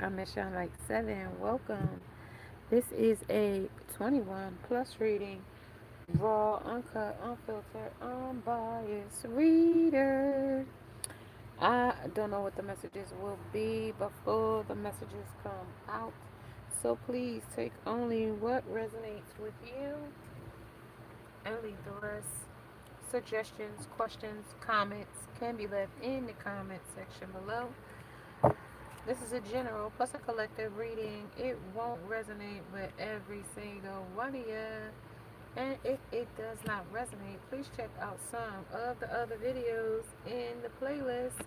I miss y'all like 7. Welcome. This is a 21 plus reading. Raw, uncut, unfiltered, unbiased reader. I don't know what the messages will be before the messages come out. So please take only what resonates with you and leave the rest. Suggestions, questions, comments can be left in the comment section below. This is a general plus a collective reading. It won't resonate with every single one of you. And if it does not resonate, please check out some of the other videos in the playlist.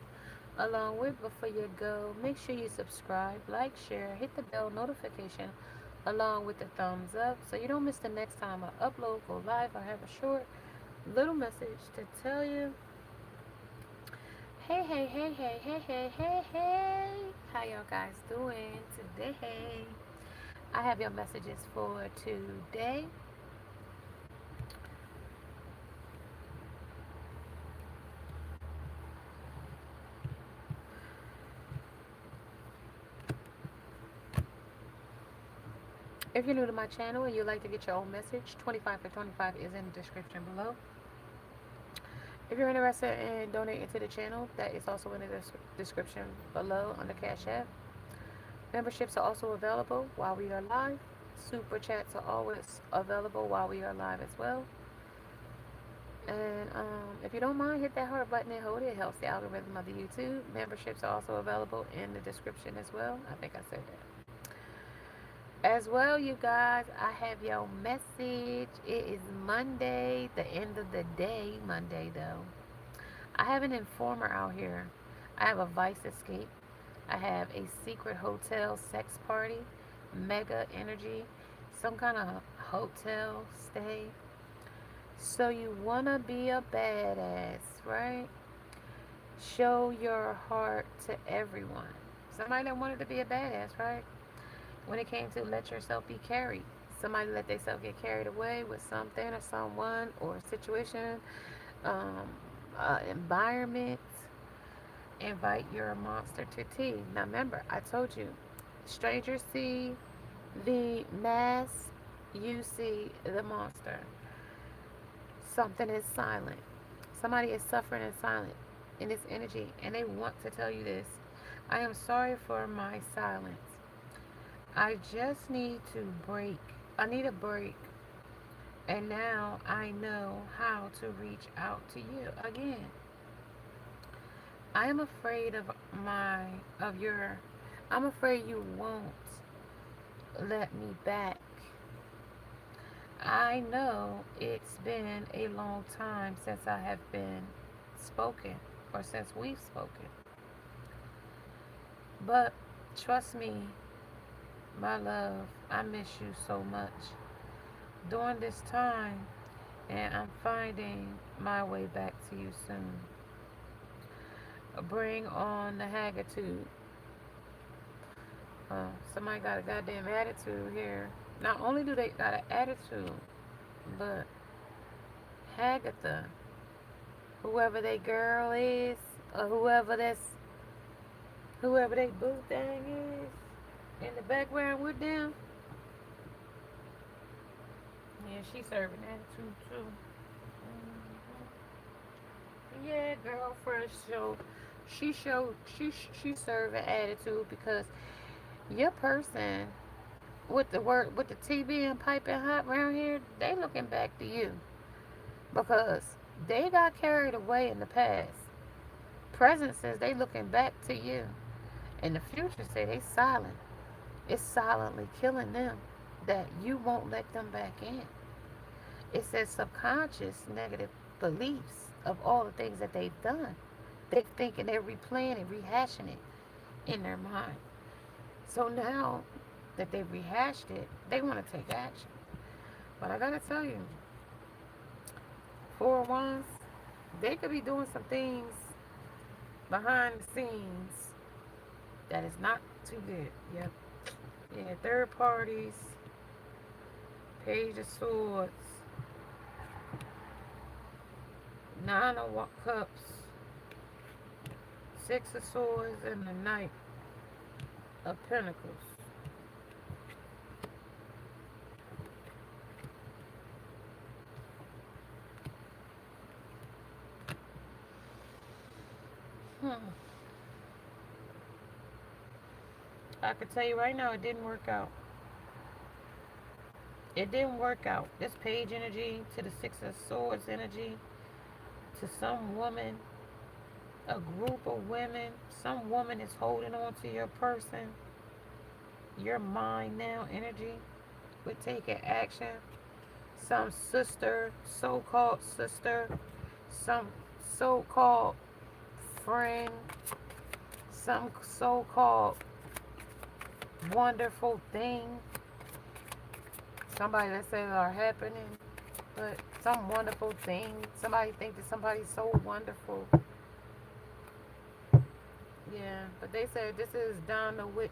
Along with, before you go, make sure you subscribe, like, share, hit the bell notification along with the thumbs up so you don't miss the next time I upload, go live, or have a short little message to tell you. Hey, hey, hey, hey, hey, hey, hey, hey. How y'all guys doing today? I have your messages for today. If you're new to my channel and you'd like to get your own message, 25 for 25 is in the description below. If you're interested in donating to the channel, that is also in the description below on the Cash App. Memberships are also available while we are live. Super chats are always available while we are live as well. And if you don't mind, hit that heart button and hold it. It helps the algorithm of the YouTube. Memberships are also available in the description as well. I think I said that. As well, you guys, I have your message. It is Monday, the end of the day Monday, though. I have an informer out here. I have a vice escape. I have a secret hotel sex party, mega energy, some kind of hotel stay. So you want to be a badass, right? Show your heart to everyone. Somebody that wanted to be a badass, right? When it came to let yourself be carried. Somebody let themselves get carried away with something or someone or a situation, um, environment. Invite your monster to tea. Now remember, I told you, strangers see the mass, you see the monster. Something is silent. Somebody is suffering in silence in this energy, and they want to tell you this. I am sorry for my silence. I just need to break. I need a break. And now I know how to reach out to you again. I am afraid of your I'm afraid you won't let me back. I know it's been a long time since I have been spoken or since we've spoken. But trust me, my love, I miss you so much. During this time, and I'm finding my way back to you soon. Bring on the haggitude. Somebody got a goddamn attitude here. Not only do they got an attitude, but Hagatha, whoever they girl is, or whoever they boo thing is in the background with them, yeah, she serving attitude too. Yeah, girlfriend she serving attitude because your person with the tea being piping hot around here, they looking back to you because they got carried away in the past. Present says they looking back to you. And the future say they silent. It's silently killing them that you won't let them back in. It says subconscious negative beliefs of all the things that they've done. They're thinking, they're replaying and rehashing it in their mind. So now that they've rehashed it, they want to take action. But I gotta tell you, for once, they could be doing some things behind the scenes that is not too good. Yep. Yeah, third parties, page of swords, nine of cups, six of swords, and the knight. of Pentacles. I can tell you right now, it didn't work out. It didn't work out. This page energy to the Six of Swords energy to some woman, a group of women. Some woman is holding on to your person, your mind now energy with taking action. Some sister, so-called sister, some so-called friend, some so-called wonderful thing, somebody that says are happening, but some wonderful thing. Somebody think that somebody's so wonderful. Yeah, but they said this is Donna, which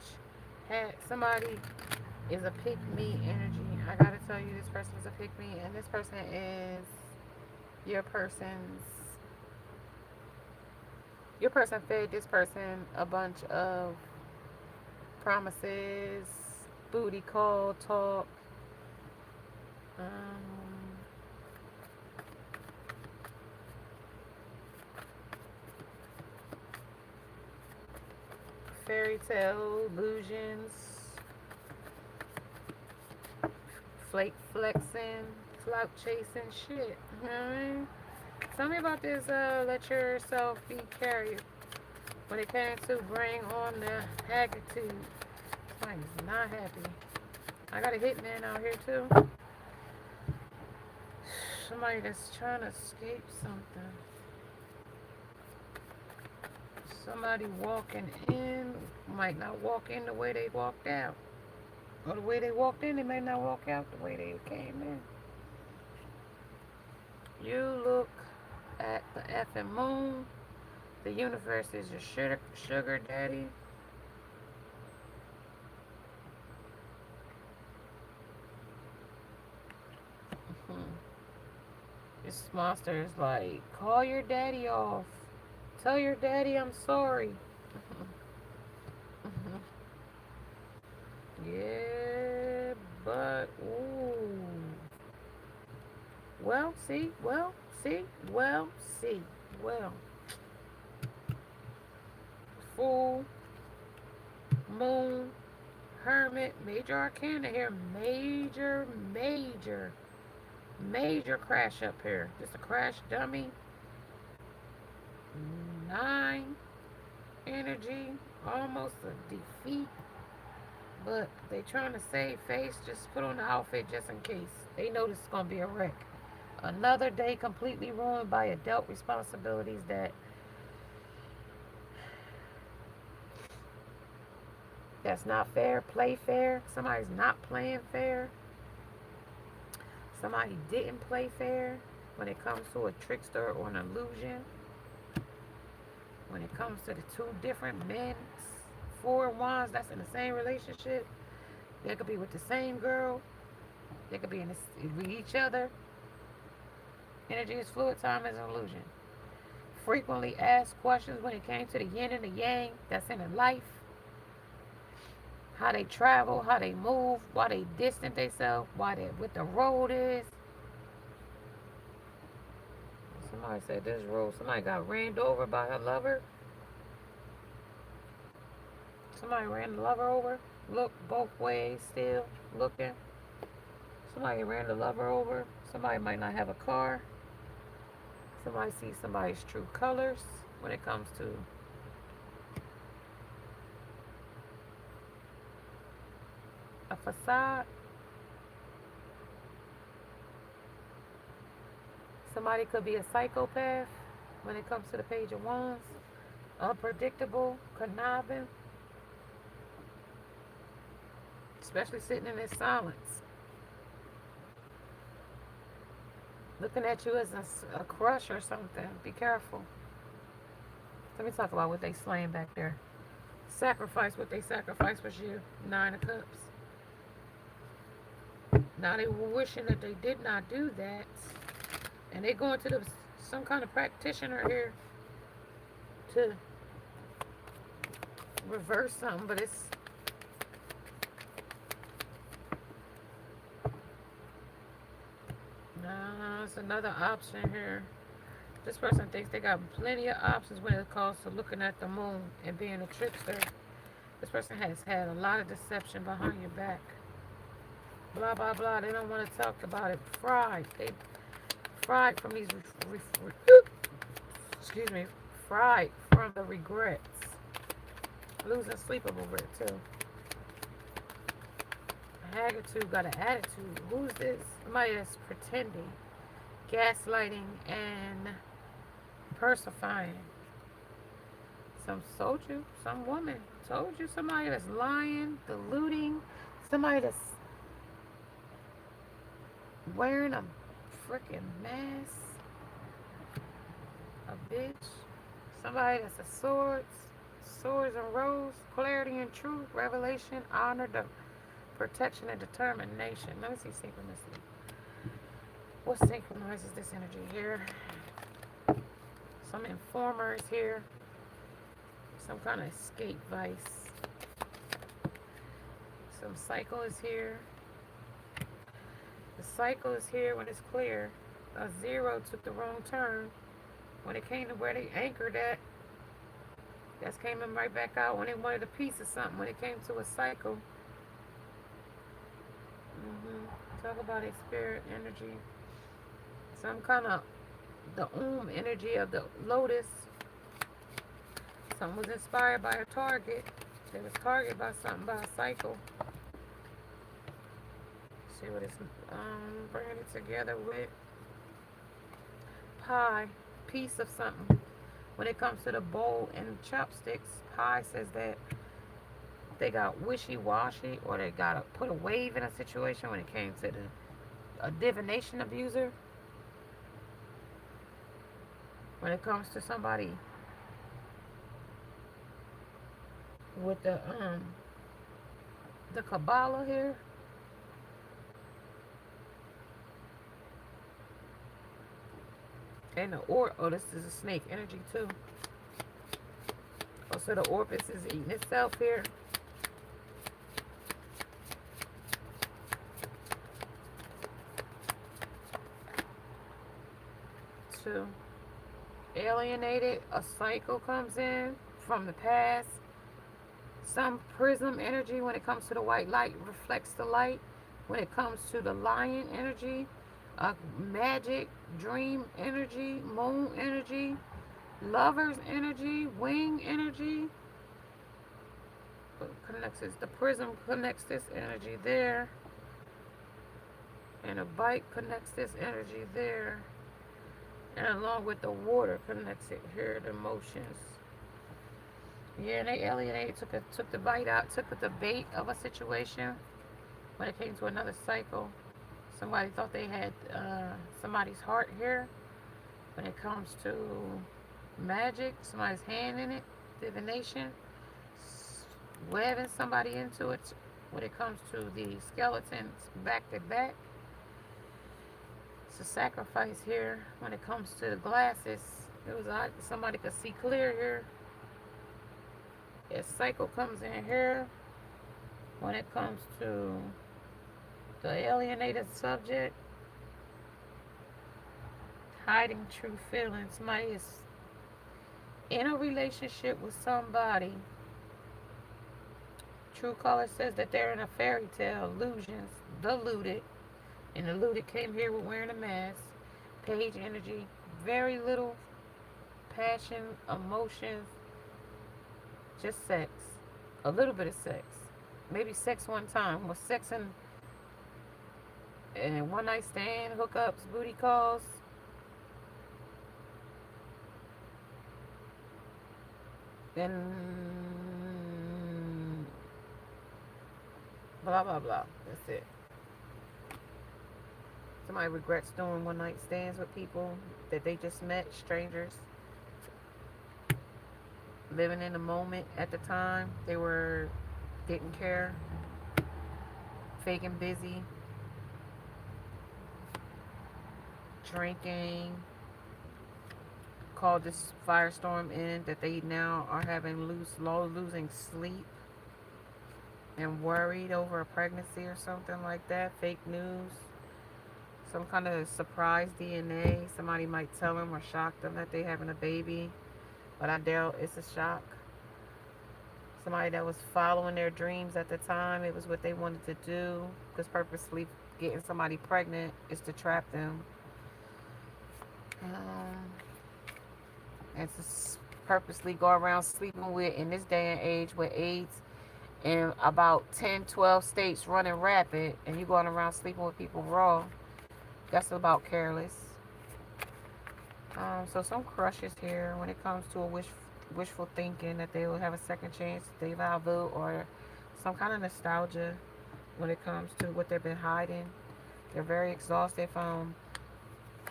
had somebody is a pick me energy. I gotta tell you, this person is a pick me, and this person is your person's. Your person fed this person a bunch of promises, booty call talk. Fairy tale illusions, flake flexing, clout chasing shit. You know what I mean? Tell me about this, let yourself be carried. When it came to bring on the haggitude, somebody's not happy. I got a hitman out here too. Somebody that's trying to escape something. Somebody walking in might not walk in the way they walked out. Or the way they walked in, they may not walk out the way they came in. You look at the effing moon. The universe is your sugar daddy. This monster is like, call your daddy off. Tell your daddy I'm sorry. Yeah, but, ooh. Well, see. Full moon, hermit, major arcana here. Major crash up here. Just a crash dummy. 9 energy, almost a defeat. But they trying to save face. Just put on the outfit just in case. They know this is going to be a wreck. Another day completely ruined by adult responsibilities that's not fair. Play fair. Somebody's not playing fair. Somebody didn't play fair when it comes to a trickster or an illusion. When it comes to the two different men, 4 wands that's in the same relationship. They could be with the same girl. They could be with each other. Energy is fluid, time is an illusion. Frequently asked questions when it came to the yin and the yang that's in their life. How they travel, how they move, why they distant themselves, what the road is. Somebody said this road, somebody got ran over by her lover. Somebody ran the lover over. Look both ways still looking. Somebody ran the lover over. Somebody might not have a car. Somebody sees somebody's true colors when it comes to a facade. Somebody could be a psychopath when it comes to the Page of Wands. Unpredictable, conniving, especially sitting in this silence. Looking at you as a crush or something. Be careful. Let me talk about what they slaying back there. Sacrifice, what they sacrificed was you. 9 of Cups. Now they were wishing that they did not do that. And they going to some kind of practitioner here to reverse something. But it's It's another option here. This person thinks they got plenty of options when it comes to looking at the moon and being a trickster. This person has had a lot of deception behind your back. Blah, blah, blah. They don't want to talk about it. Fried. They fried from these, excuse me, fried from the regrets. Losing sleep over it, too. Haggitude got an attitude. Who's this? Somebody that's pretending, gaslighting, and persifying. Some told you, some woman told you, somebody that's lying, deluding, somebody that's wearing a freaking mask, a bitch, somebody that's a swords and rose, clarity and truth, revelation, honor, protection and determination. Let me see synchronicity. What synchronizes this energy here? Some informers here. Some kind of escape vice. Some cycle is here. The cycle is here when it's clear. A zero took the wrong turn. When it came to where they anchored at, that's came in right back out when they wanted a piece of something. When it came to a cycle. Talk about a spirit energy. Some kind of the energy of the lotus. Something was inspired by a target. They was targeted by something, by a cycle. See what it's bringing it together with. Pie, piece of something. When it comes to the bowl and chopsticks, pie says that they got wishy-washy, or they got to put a wave in a situation when it came to a divination abuser. When it comes to somebody with the Kabbalah here. And this is a snake energy too. Also the Orpus is eating itself here. Two. Alienated, a cycle comes in from the past. Some prism energy when it comes to the white light reflects the light. When it comes to the lion energy, magic, dream energy, moon energy, lover's energy, wing energy. The prism connects this energy there. And a bike connects this energy there. And along with the water connects it here, the emotions. Yeah, they alienated, took the bite out, took the bait of a situation when it came to another cycle. Somebody thought they had somebody's heart here. When it comes to magic, somebody's hand in it, divination, webbing somebody into it. When it comes to the skeletons back to back, it's a sacrifice here. When it comes to the glasses, it was somebody could see clear here. A cycle comes in here. When it comes to the alienated subject, hiding true feelings. Somebody is in a relationship with somebody. True color says that they're in a fairy tale, illusions, deluded. And deluded came here with wearing a mask. Page energy, very little passion, emotions, just sex. A little bit of sex. Maybe sex one time. Was sex and one night stand, hookups, booty calls. Then blah blah blah. That's it. Somebody regrets doing one night stands with people that they just met, strangers. Living in the moment at the time. They didn't care. Faking busy. Drinking. Called this firestorm in that they now are having losing sleep. And worried over a pregnancy or something like that. Fake news. some kind of surprise DNA. Somebody might tell them or shock them that they're having a baby, but I doubt it's a shock. Somebody that was following their dreams at the time. It was what they wanted to do, because purposely getting somebody pregnant is to trap them. Um, and to purposely go around sleeping with, in this day and age with AIDS in about 10, 12 states running rapid, and you going around sleeping with people raw, that's about careless. So some crushes here when it comes to a wishful thinking that they will have a second chance, they vow, or some kind of nostalgia when it comes to what they've been hiding. They're very exhausted from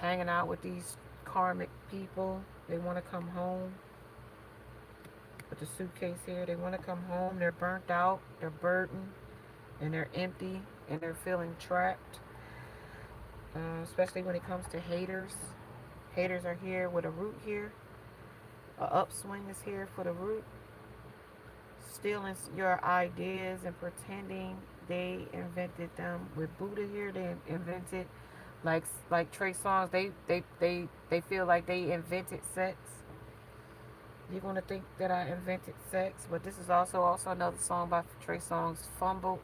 hanging out with these karmic people. They want to come home. With the suitcase here, they want to come home. They're burnt out, they're burdened, and they're empty, and they're feeling trapped. Especially when it comes to haters. Haters are here with a root here. A upswing is here for the root. Stealing your ideas and pretending they invented them. With Buddha here, they invented, like Trey Songz, they feel like they invented sex. You're gonna think that I invented sex, but this is also another song by Trey Songz, Fumbled.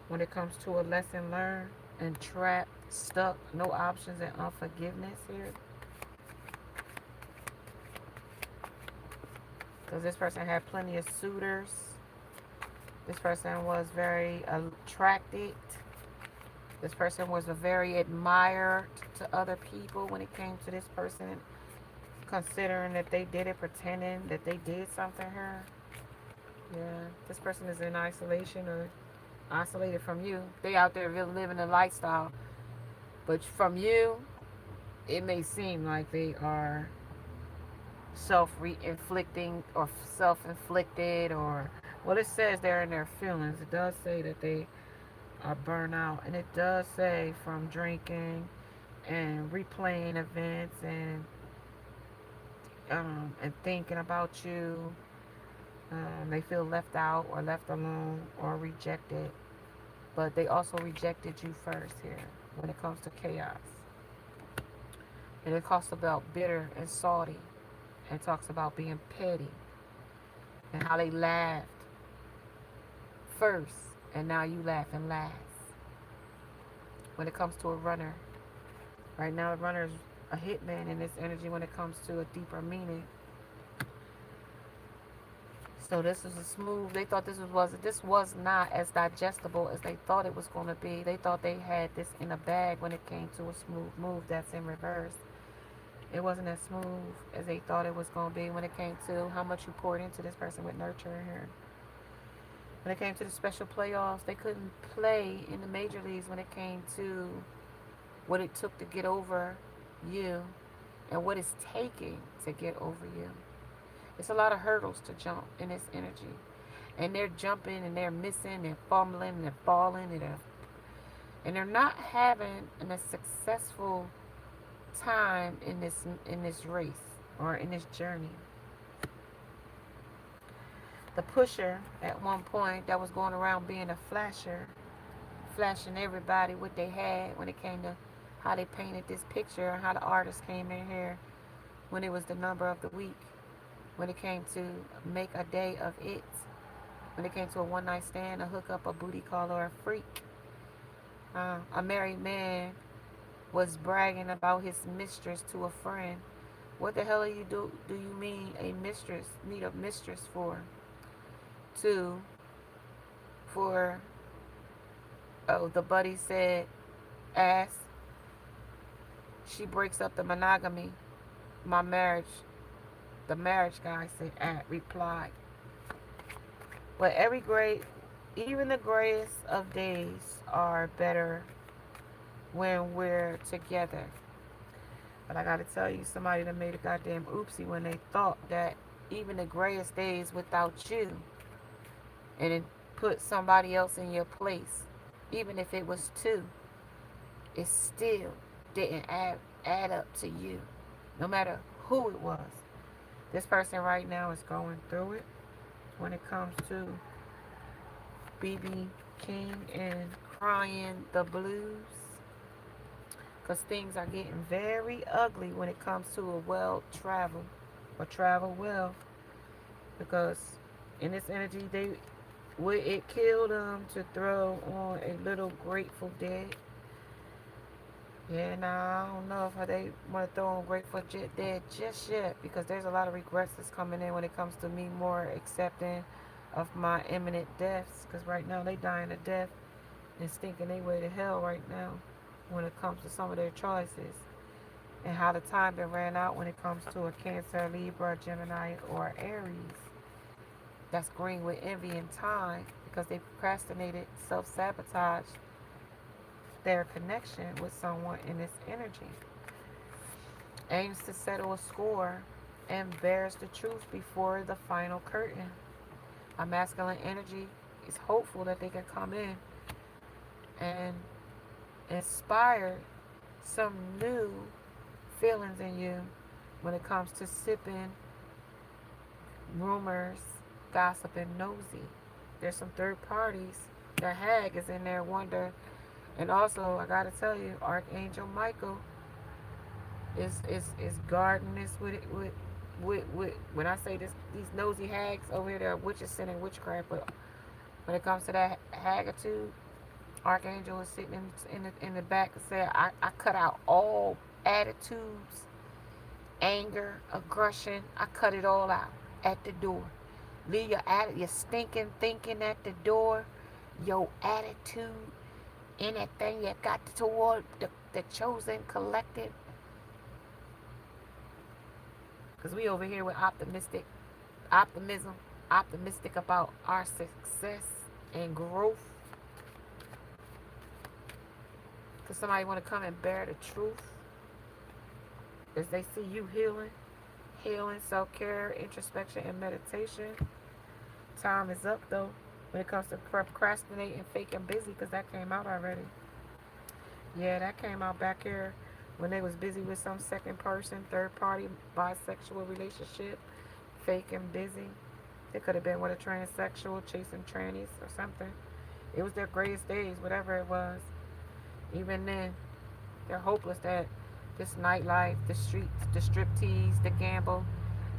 When it comes to a lesson learned and trapped, stuck, no options, and unforgiveness here. Because this person had plenty of suitors. This person was very attracted. This person was a very admired to other people when it came to this person, considering that they did it, pretending that they did something here. Yeah, this person is in isolation or isolated from you. They out there really living a lifestyle, but from you, it may seem like they are self-inflicting or self-inflicted, or, well, it says they're in their feelings. It does say that they are burnt out, and it does say from drinking and replaying events and thinking about you. They feel left out or left alone or rejected, but they also rejected you first here when it comes to chaos. And it talks about bitter and salty, and talks about being petty and how they laughed first and now you laughing last. When it comes to a runner, right now the runner is a hitman in this energy when it comes to a deeper meaning. So this is a smooth. They thought this was not as digestible as they thought it was going to be. They thought they had this in a bag when it came to a smooth move that's in reverse. It wasn't as smooth as they thought it was going to be when it came to how much you poured into this person with nurture here. When it came to the special playoffs, they couldn't play in the major leagues when it came to what it took to get over you and what it's taking to get over you. It's a lot of hurdles to jump in this energy. And they're jumping and they're missing and fumbling and they're falling and they're not having a successful time in this race or in this journey. The pusher at one point that was going around being a flasher, flashing everybody what they had when it came to how they painted this picture and how the artist came in here when it was the number of the week, when it came to make a day of it, when it came to a one night stand, a hookup, a booty call, or a freak. A married man was bragging about his mistress to a friend. What the hell do you mean a mistress? Need a mistress for? For the buddy said, ass. She breaks up the monogamy. My marriage. The marriage guy said, replied. But even the grayest of days are better when we're together. But I gotta tell you, somebody that made a goddamn oopsie when they thought that even the grayest days without you, and it put somebody else in your place, even if it was two, it still didn't add up to you, no matter who it was. This person right now is going through it when it comes to BB King and crying the blues. because things are getting very ugly when it comes to a well travel or travel well. Because in this energy, it killed them to throw on a little Grateful Dead. Yeah, nah, I don't know if they want to throw on Grateful Dead just yet, because there's a lot of regrets that's coming in when it comes to me more accepting of my imminent deaths. Because right now they dying to death and stinking their way to hell right now when it comes to some of their choices, and how the time been ran out when it comes to a Cancer, Libra, Gemini, or Aries. That's green with envy and time, because they procrastinated, self-sabotaged their connection with someone in this energy. Aims to settle a score and bears the truth before the final curtain. A masculine energy is hopeful that they can come in and inspire some new feelings in you when it comes to sipping, rumors, gossip, and nosy. There's some third parties. The hag is in there, wonder. And also, I gotta tell you, Archangel Michael is guarding this with when I say this, these nosy hags over here, they're witches sending witchcraft. But when it comes to that hagitude, Archangel is sitting in the back and saying, I cut out all attitudes, anger, aggression. I cut it all out at the door. Leave your stinking thinking at the door. Your attitude, anything you got toward the chosen collective. Because we over here with optimistic about our success and growth. Because somebody want to come and bear the truth as they see you healing, self-care, introspection, and meditation. Time is up, though, when it comes to procrastinating, faking busy, because that came out already. Yeah, that came out back here when they was busy with some second person, third party, bisexual relationship, faking busy. They could have been with a transsexual, chasing trannies or something. It was their greatest days, whatever it was. Even then, they're hopeless that this nightlife, the streets, the striptease, the gamble,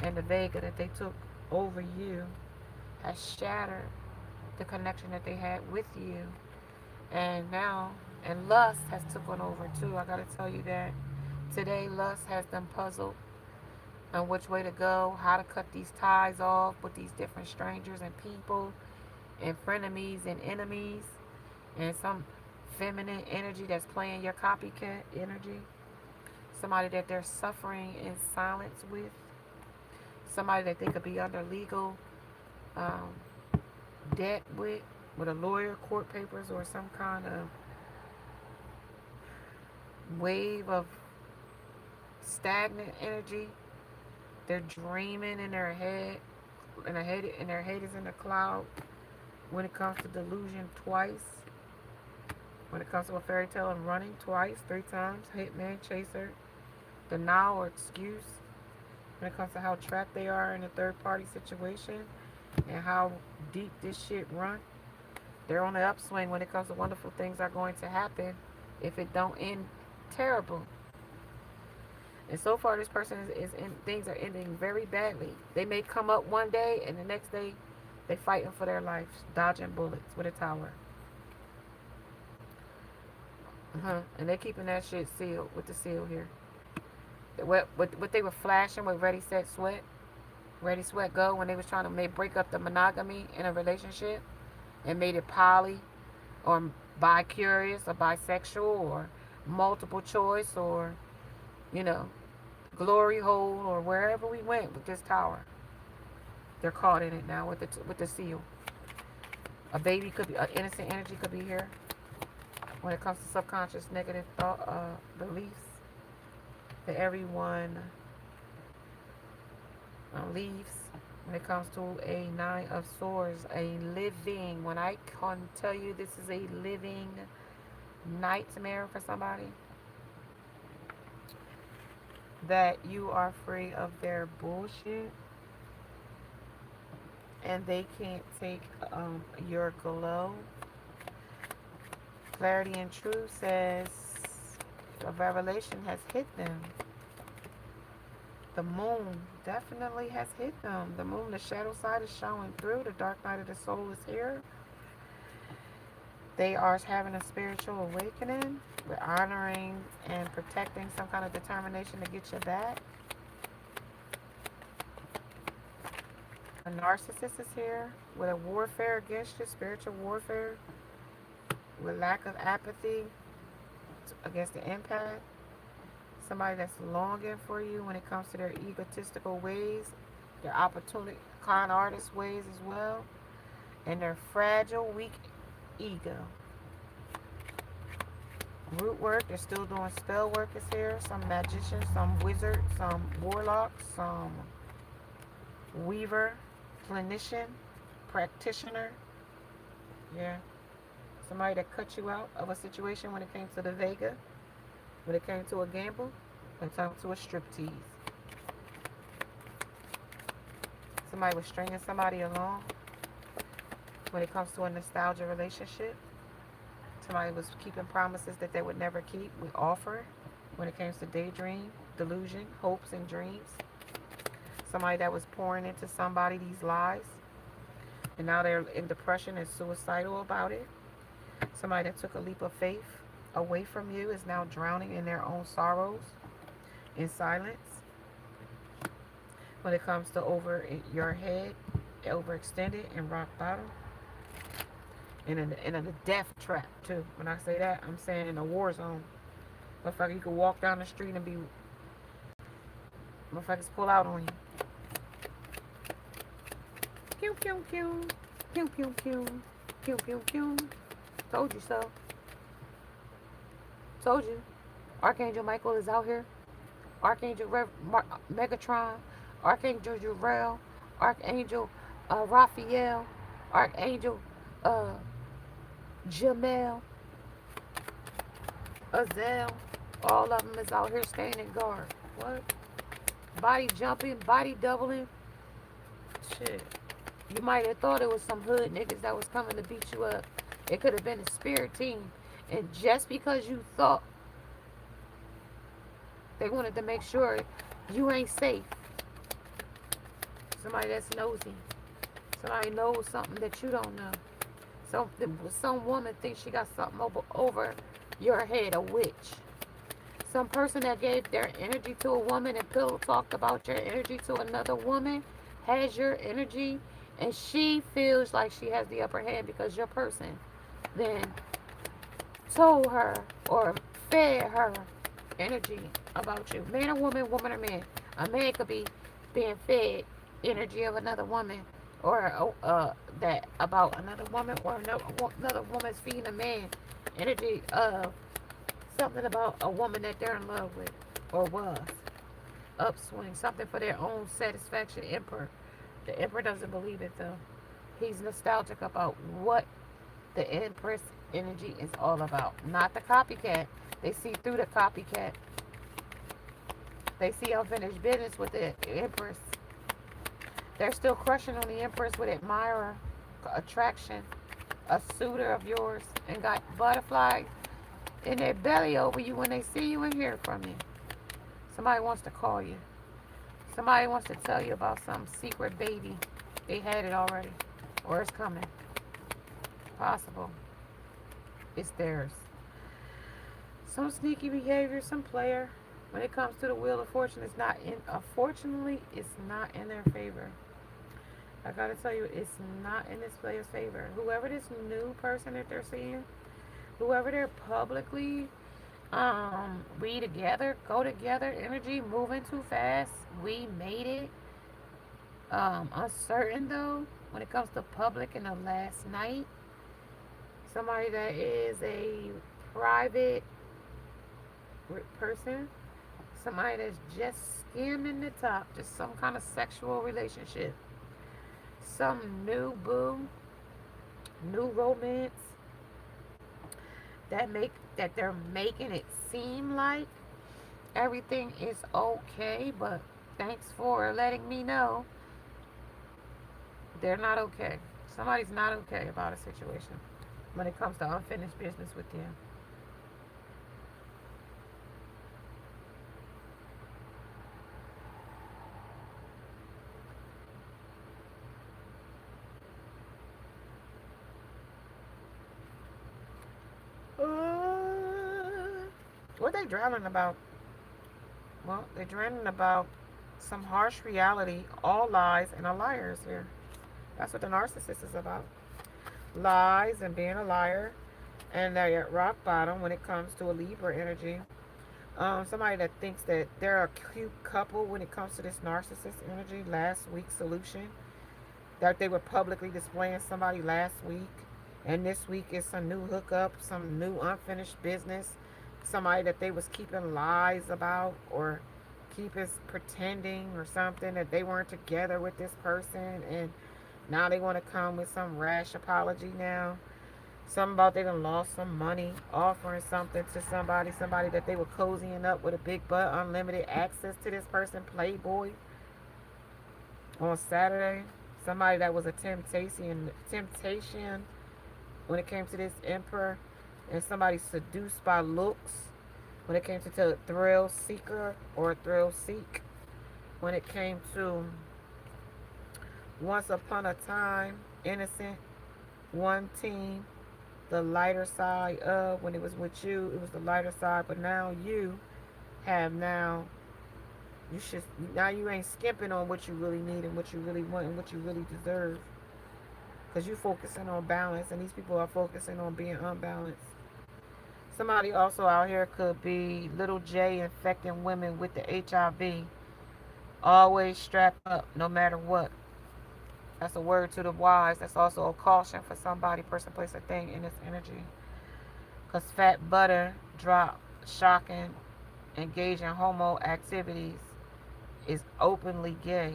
and the Vega that they took over you has shattered the connection that they had with you. And now, and lust has taken over too. I gotta tell you that today lust has them puzzled on which way to go, how to cut these ties off with these different strangers and people and frenemies and enemies, and some feminine energy that's playing your copycat energy. Somebody that they're suffering in silence with. Somebody that they could be under legal um, debt with a lawyer, court papers, or some kind of wave of stagnant energy. They're dreaming in their head, and their head is in the cloud. When it comes to delusion, twice. When it comes to a fairy tale and running, twice, 3 times. Hitman, chaser, denial or excuse. When it comes to how trapped they are in a third party situation and how deep this shit run. They're on the upswing when it comes to wonderful things are going to happen if it don't end terrible. And so far, this person is in, things are ending very badly. They may come up one day, and the next day, they fighting for their lives, dodging bullets with a tower. And they're keeping that shit sealed with the seal here. What they were flashing with ready, set, sweat. Ready, sweat, go, when they was trying to break up the monogamy in a relationship and made it poly or bi-curious or bisexual or multiple choice or, you know, glory hole or wherever we went with this tower. They're caught in it now with the seal. A baby could be, an innocent energy could be here. When it comes to subconscious negative thought, beliefs that everyone leaves. When it comes to a 9 of swords, a living, when I can tell you this is a living nightmare for somebody, that you are free of their bullshit and they can't take your glow. Clarity and Truth says The revelation has hit them. The moon definitely has hit them. The moon, the shadow side is showing through. The dark night of the soul is here. They are having a spiritual awakening. We're honoring and protecting some kind of determination to get you back. A narcissist is here with a warfare against you, spiritual warfare, with lack of apathy against the empath. Somebody that's longing for you when it comes to their egotistical ways, their opportunity, con artist ways as well, and their fragile, weak ego. Root work, they're still doing spell work is here. Some magician, some wizard, some warlock, some weaver, clinician, practitioner. Yeah. Somebody that cut you out of a situation when it came to the Vega, when it came to a gamble, when it came to a striptease. Somebody was stringing somebody along when it comes to a nostalgia relationship. Somebody was keeping promises that they would never keep. We offer when it comes to daydream, delusion, hopes, and dreams. Somebody that was pouring into somebody these lies, and now they're in depression and suicidal about it. Somebody that took a leap of faith away from you is now drowning in their own sorrows in silence. When it comes to over your head, overextended and rock bottom. In a death trap too. When I say that, I'm saying in a war zone. Motherfucker, you can walk down the street and be motherfuckers pull out on you. Pew pew pew. Pew pew pew. Pew pew pew. Told you so. Told you. Archangel Michael is out here. Archangel Megatron. Archangel Uriel. Archangel Raphael. Archangel Jamel, Azel, all of them is out here standing guard. What? Body jumping, body doubling. Shit. You might have thought it was some hood niggas that was coming to beat you up. It could have been a spirit team. And just because you thought they wanted to make sure you ain't safe. Somebody that's nosy. Somebody knows something that you don't know. Some woman thinks she got something over your head, a witch. Some person that gave their energy to a woman and pillow talked about your energy to another woman has your energy, and she feels like she has the upper hand because your person then told her or fed her energy about you. Man or woman, woman or man. A man could be being fed energy of another woman, or that about another woman, or another woman's feeding a man energy of something about a woman that they're in love with or was. Upswing, something for their own satisfaction. Emperor. The Emperor doesn't believe it though. He's nostalgic about what the Empress energy is all about. Not the copycat. They see through the copycat. They see unfinished business with the Empress. They're still crushing on the Empress with admirer, attraction, a suitor of yours, and got butterflies in their belly over you when they see you and hear from you. Somebody wants to call you. Somebody wants to tell you about some secret baby. They had it already, or it's coming. Possible. It's theirs. Some sneaky behavior, some player. When it comes to the Wheel of Fortune, it's not in. Unfortunately, it's not in their favor. I gotta tell you, it's not in this player's favor. Whoever this new person that they're seeing, whoever they're publicly we together, go together, energy moving too fast. We made it. Uncertain though when it comes to public in the last night. Somebody that is a private person. Somebody that's just skimming the top. Just some kind of sexual relationship. Some new boo. New romance. That they're making it seem like everything is okay, but thanks for letting me know they're not okay. Somebody's not okay about a situation when it comes to unfinished business with them. they drowning about? Well, they're drowning about some harsh reality, all lies, and a liar is here. That's what the narcissist is about. Lies and being a liar. And they're at rock bottom when it comes to a Libra energy. Somebody that thinks that they're a cute couple when it comes to this narcissist energy. Last week's solution. That they were publicly displaying somebody last week. And this week is some new hookup, some new unfinished business. Somebody that they was keeping lies about or keeping pretending or something that they weren't together with this person. And now they want to come with some rash apology now. Something about they done lost some money offering something to somebody that they were cozying up with a big butt, unlimited access to this person, Playboy, on Saturday. Somebody that was a temptation when it came to this emperor, and somebody seduced by looks when it came to the thrill seeker or thrill seek. When it came to once upon a time, innocent, one team, the lighter side of when it was with you, it was the lighter side, but now you have now you ain't skimping on what you really need and what you really want and what you really deserve, because you focusing on balance and these people are focusing on being unbalanced. Somebody also out here could be little J infecting women with the HIV. Always strap up no matter what. That's a word to the wise. That's also a caution for somebody, person, place, or thing in this energy. Because fat butter, drop, shocking, engage in homo activities is openly gay.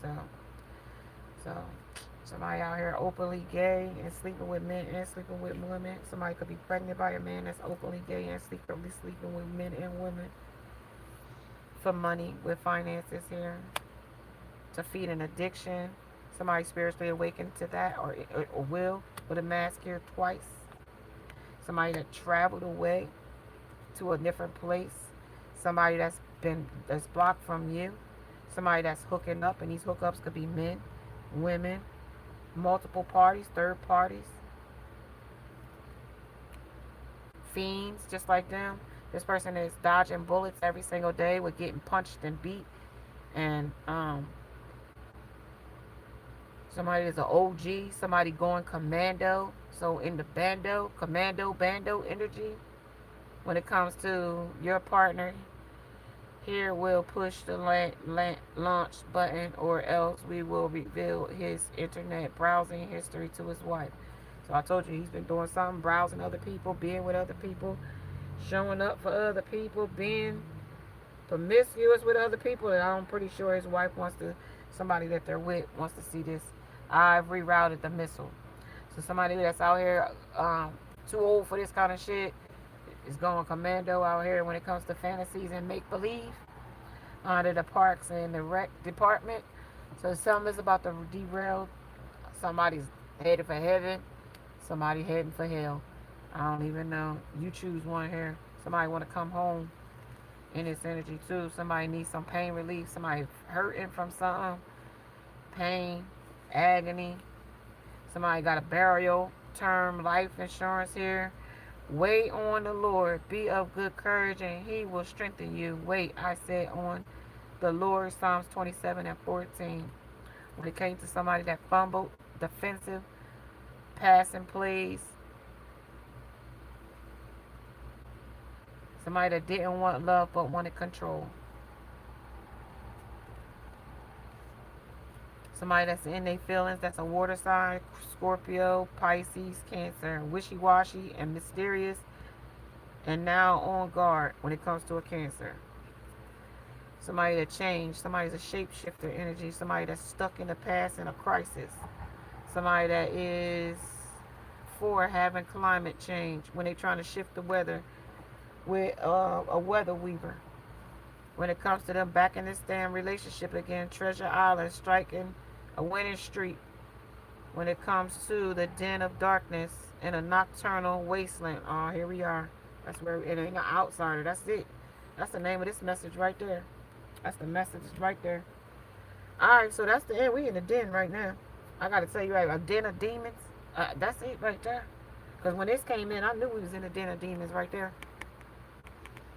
So somebody out here openly gay and sleeping with men and sleeping with women. Somebody could be pregnant by a man that's openly gay and secretly sleeping with men and women for money, with finances here, to feed an addiction. Somebody spiritually awakened to that or will, with a mask here twice. Somebody that traveled away to a different place. Somebody that's blocked from you. Somebody that's hooking up, and these hookups could be men, women, multiple parties, third parties, fiends just like them. This person is dodging bullets every single day with getting punched and beat, and somebody is an OG, somebody going commando. So in the bando energy, when it comes to your partner, here we'll push the launch button, or else we will reveal his internet browsing history to his wife. So I told you he's been doing something, browsing other people, being with other people, showing up for other people, being promiscuous with other people, and I'm pretty sure his wife somebody that they're with wants to see this. I've rerouted the missile. So somebody that's out here too old for this kind of shit is going commando out here when it comes to fantasies and make-believe under the parks and the rec department. So something is about to derail. Somebody's headed for heaven. Somebody heading for hell. I don't even know. You choose one here. Somebody want to come home in this energy too. Somebody needs some pain relief. Somebody hurting from something. Pain, agony. Somebody got a burial term life insurance here. Wait on the Lord. Be of good courage, and he will strengthen you. Wait, I said, on the Lord. Psalms 27:14. When it came to somebody that fumbled, defensive, passing plays. Somebody that didn't want love but wanted control. Somebody that's in their feelings, that's a water sign, Scorpio, Pisces, Cancer, wishy-washy and mysterious, and now on guard when it comes to a Cancer. Somebody that changed, somebody's a shapeshifter energy, somebody that's stuck in the past in a crisis. Somebody that is for having climate change when they're trying to shift the weather with a weather weaver. When it comes to them back in this damn relationship again, Treasure Island striking a winning streak. When it comes to the den of darkness in a nocturnal wasteland. Oh, here we are. That's where it ain't an outsider. That's it. That's the name of this message right there. That's the message right there. Alright, so that's the end. We in the den right now. I gotta tell you, right, a den of demons. That's it right there. Because when this came in, I knew we was in the den of demons right there.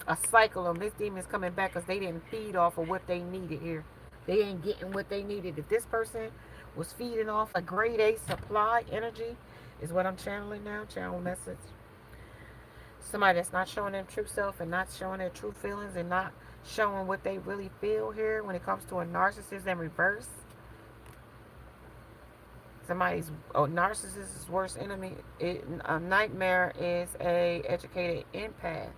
A cycle of them. This demon is coming back because they didn't feed off of what they needed here. They ain't getting what they needed. If this person was feeding off a grade A supply energy, is what I'm channeling now. Channel message. Somebody that's not showing their true self and not showing their true feelings and not showing what they really feel here when it comes to a narcissist in reverse. Somebody's narcissist's worst enemy. A nightmare is a educated empath.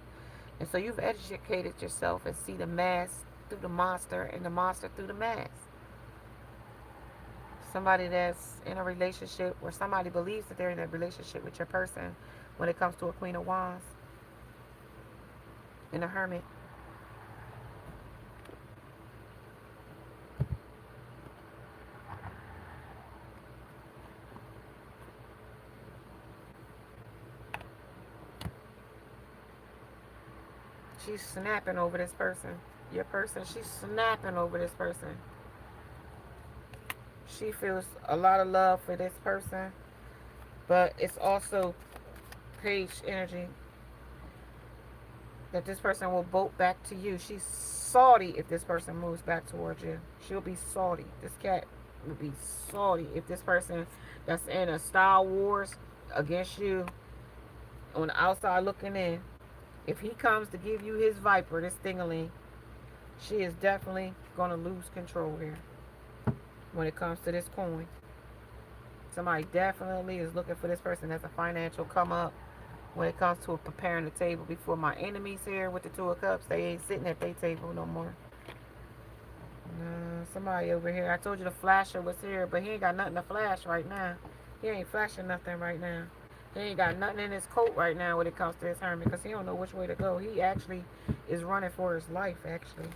And so you've educated yourself and see the mask through the monster and the monster through the mask. Somebody that's in a relationship where somebody believes that they're in a relationship with your person when it comes to a Queen of Wands and a Hermit. She's snapping over this person. Your person, she's snapping over this person. She feels a lot of love for this person, but it's also page energy that this person will bolt back to you. She's salty if this person moves back towards you. She'll be salty. This cat will be salty if this person that's in a style wars against you on the outside looking in, if he comes to give you his viper, this thingaling, she is definitely going to lose control here when it comes to this coin. Somebody definitely is looking for this person as a financial come up when it comes to preparing the table before my enemies here with the Two of Cups. They ain't sitting at their table no more. Somebody over here. I told you the flasher was here, but he ain't got nothing to flash right now. He ain't flashing nothing right now. He ain't got nothing in his coat right now when it comes to his hermit because he don't know which way to go. He actually is running for his life, actually.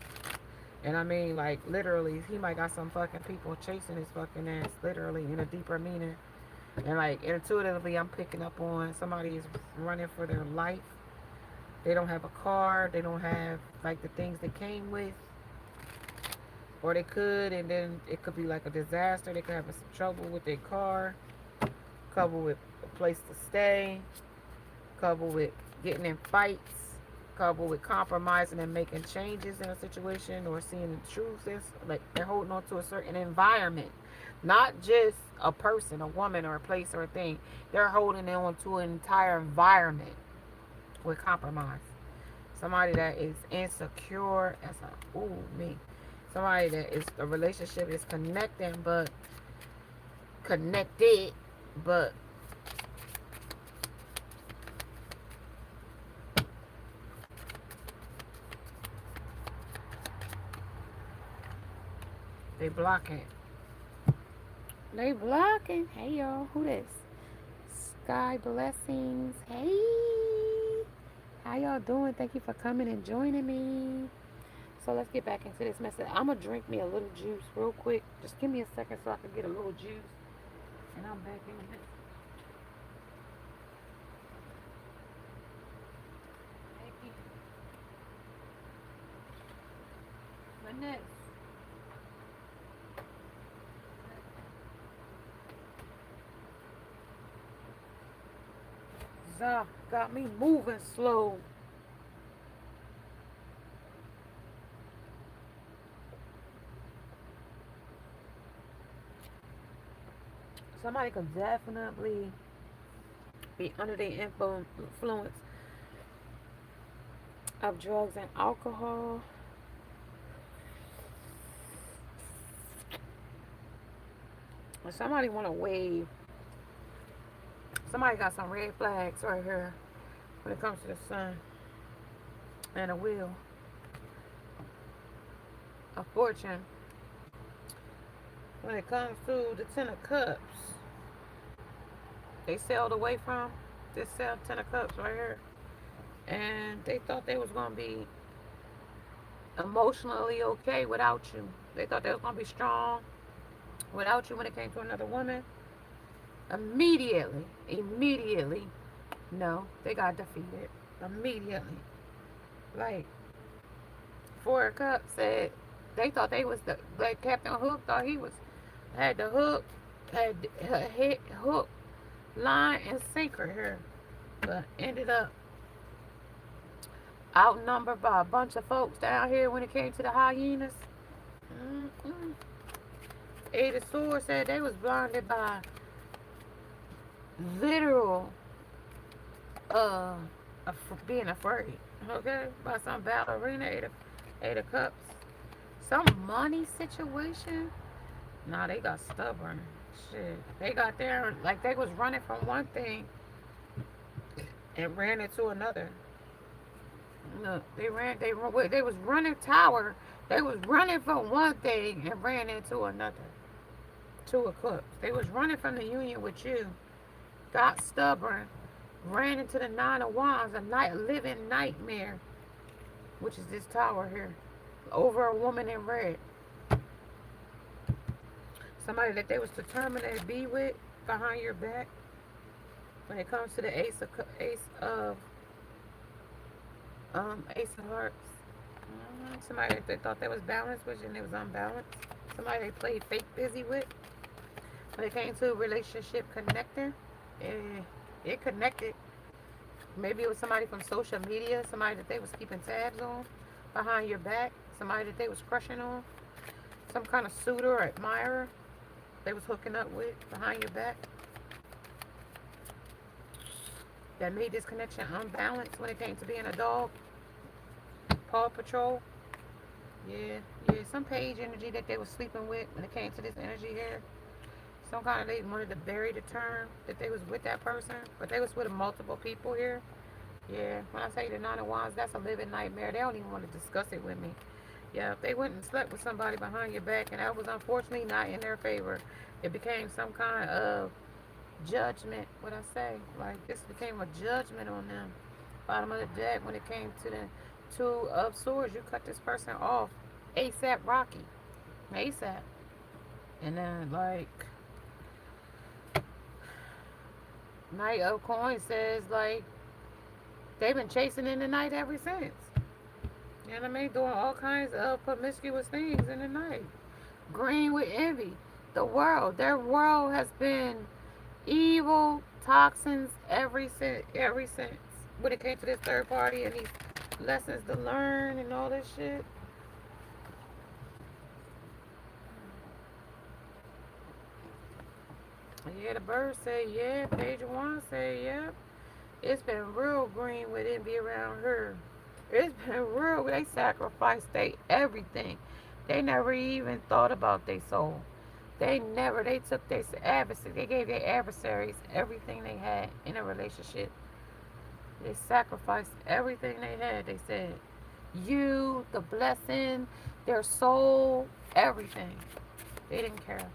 And I mean, like, literally, he might got some fucking people chasing his fucking ass, literally, in a deeper meaning. And, like, intuitively, I'm picking up on somebody is running for their life. They don't have a car. They don't have, like, the things they came with. Or they could, and then it could be, like, a disaster. They could have some trouble with their car. Coupled with a place to stay. Coupled with getting in fights. Coupled with compromising and making changes in a situation or seeing the truth. Is like they're holding on to a certain environment, not just a person, a woman, or a place or a thing. They're holding on to an entire environment with compromise. Somebody that is insecure as a me. Somebody that is the relationship is connecting but connected but they blocking. They blocking. Hey y'all, who this? Sky Blessings. Hey, how y'all doing? Thank you for coming and joining me. So let's get back into this message. I'm gonna drink me a little juice real quick. Just give me a second so I can get a little juice, and I'm back in a minute. Thank you. Vanessa. Got me moving slow. Somebody could definitely be under the influence of drugs and alcohol. Somebody want to wave. Somebody got some red flags right here when it comes to the sun and a wheel of fortune. When it comes to the Ten of Cups, they sailed away from this Ten of Cups right here, and they thought they was gonna be emotionally okay without you. They thought they was gonna be strong without you when it came to another woman. Immediately, no, they got defeated. Immediately. Like, Four of Cups said they thought they was like Captain Hook thought he was, had the hook, had hit hook, line, and sinker here. But ended up outnumbered by a bunch of folks down here when it came to the hyenas. Mm-mm. Eight of Swords said they was blinded by literal uh being afraid. Okay, by some ballerina. Eight of Cups. Some money situation. Nah, they got stubborn. Shit, they got there like they was running from one thing and ran into another. Look, they was running tower. They was running from one thing and ran into another. Two of Cups. They was running from the union with you. Got stubborn. Ran into the Nine of Wands, a living nightmare, which is this tower here. Over a woman in red. Somebody that they was determined to be with behind your back. When it comes to the Ace of Hearts. Somebody that they thought they was balanced with and it was unbalanced. Somebody they played fake busy with. When it came to a relationship connecting, it connected. Maybe it was somebody from social media, somebody that they was keeping tabs on behind your back, somebody that they was crushing on, some kind of suitor or admirer they was hooking up with behind your back. That made this connection unbalanced when it came to being a dog. Paw Patrol. Yeah. Some page energy that they was sleeping with when it came to this energy here. Some kind of they wanted to bury the term that they was with that person, but they was with multiple people here. Yeah, when I say the Nine of Wands, that's a living nightmare. They don't even want to discuss it with me. Yeah, if they went and slept with somebody behind your back, and that was unfortunately not in their favor, it became some kind of judgment. What I say, like this became a judgment on them. Bottom of the deck when it came to the Two of Swords, you cut this person off ASAP Rocky, ASAP, and then like Knight of Coins says like they've been chasing in the night ever since. You know what I mean? Doing all kinds of promiscuous things in the night. Green with envy. The world. Their world has been evil toxins ever since. When it came to this third party and these lessons to learn and all this shit. Yeah, the bird say yeah. Page one say yeah. It's been real green with envy around her. It's been real. They sacrificed they everything. They never even thought about their soul. They took their adversary. They gave their adversaries everything they had in a relationship. They sacrificed everything they had. They said, you, the blessing, their soul, everything. They didn't care.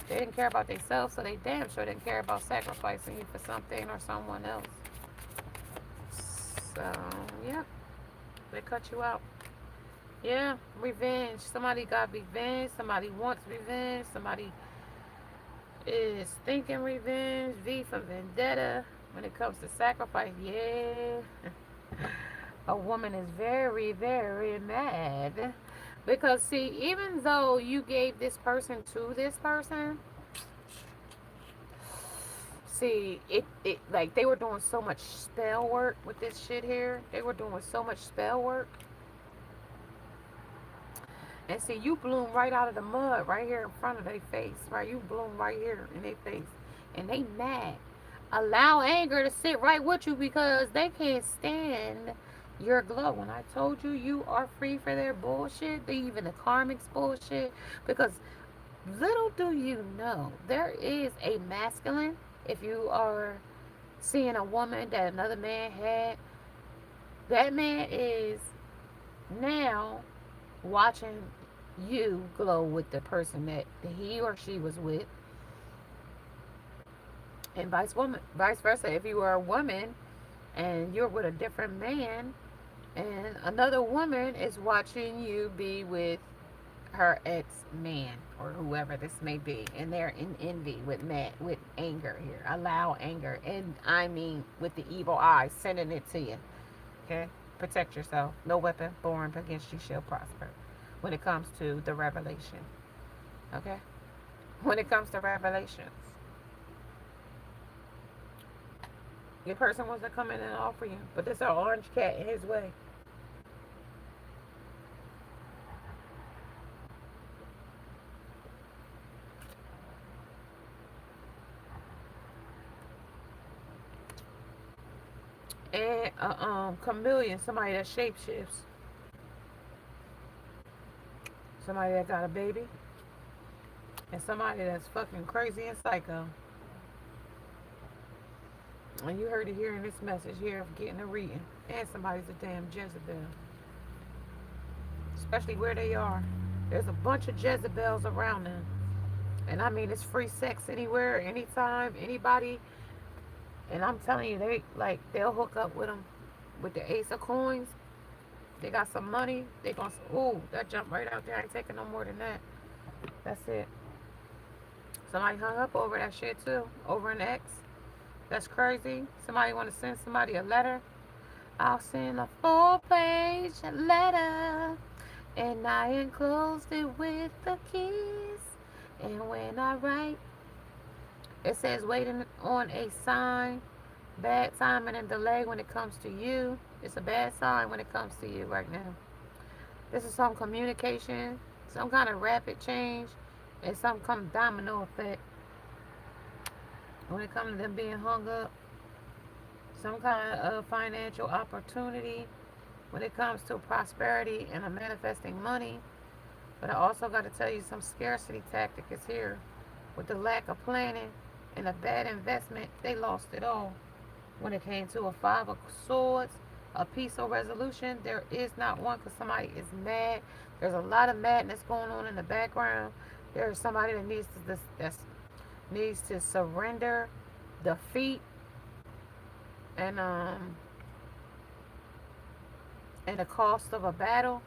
They didn't care about themselves, so they damn sure didn't care about sacrificing you for something or someone else. So, yeah, they cut you out. Yeah, revenge. Somebody got revenge. Somebody wants revenge. Somebody is thinking revenge. V for vendetta. When it comes to sacrifice, yeah. A woman is very, very mad. Because, see, even though you gave this person to this person, see, it like they were doing so much spell work with this shit here. They were doing so much spell work. And see, you bloom right out of the mud right here in front of their face, right? You bloom right here in their face. And they mad. Allow anger to sit right with you because they can't stand your glow. When I told you you are free for their bullshit, even the karmic's bullshit, because little do you know, there is a masculine. If you are seeing a woman that another man had, that man is now watching you glow with the person that he or she was with, and vice versa. If you are a woman and you're with a different man, and another woman is watching you be with her ex-man or whoever this may be, and they're in envy with anger here. Allow anger, and I mean with the evil eye sending it to you. Okay, protect yourself. No weapon formed against you shall prosper. When it comes to the revelation, okay. When it comes to revelations, Your person wants to come in and offer you, but there's an orange cat in his way. And chameleon, somebody that shapeshifts, somebody that got a baby, and somebody that's fucking crazy and psycho. And you heard it here in this message here of getting a reading. And somebody's a damn Jezebel. Especially where they are. There's a bunch of Jezebels around them. And I mean, it's free sex anywhere, anytime, anybody. And I'm telling you, they'll hook up with them with the ace of coins. They got some money. They gonna, ooh, that jumped right out there. I ain't taking no more than that. That's it. Somebody hung up over that shit too. Over an ex. That's crazy. Somebody want to send somebody a letter. I'll send a full-page letter, and I enclosed it with the keys. And when I write, it says waiting on a sign. Bad timing and delay when it comes to you. It's a bad sign when it comes to you right now. This is some communication, some kind of rapid change, and some kind of domino effect. When it comes to them being hung up, some kind of financial opportunity. When it comes to prosperity and a manifesting money. But I also got to tell you some scarcity tactic is here. With the lack of planning and a bad investment, they lost it all. When it came to a five of swords, a peaceful resolution, there is not one because somebody is mad. There's a lot of madness going on in the background. There is somebody that needs to surrender, defeat, and the cost of a battle.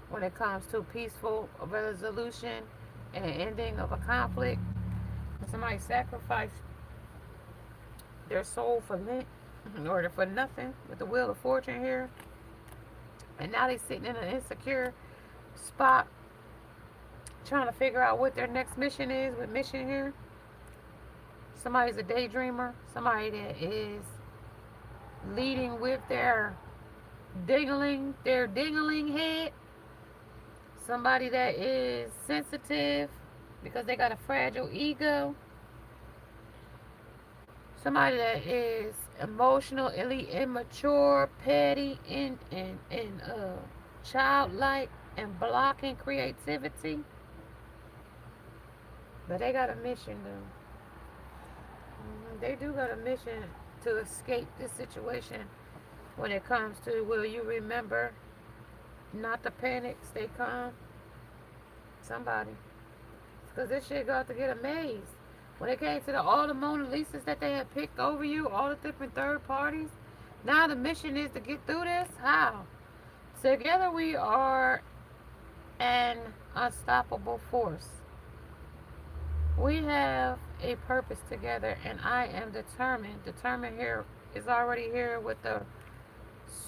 When it comes to peaceful resolution and ending of a conflict, somebody sacrificed their soul for Lent or for nothing with the wheel of fortune here, and now they sitting in an insecure spot trying to figure out what their next mission is with mission here. Somebody's a daydreamer, somebody that is leading with their dingling head, somebody that is sensitive because they got a fragile ego, somebody that is emotionally immature, petty, and childlike and blocking creativity. But they got a mission though. They do got a mission to escape this situation. When it comes to, will you remember not to panic, stay calm? Somebody. Because this shit got to get amazed. When it came to all the Mona Lisas that they had picked over you, all the different third parties, now the mission is to get through this. How? Together we are an unstoppable force. We have a purpose together, and I am determined. Determined here is already here with the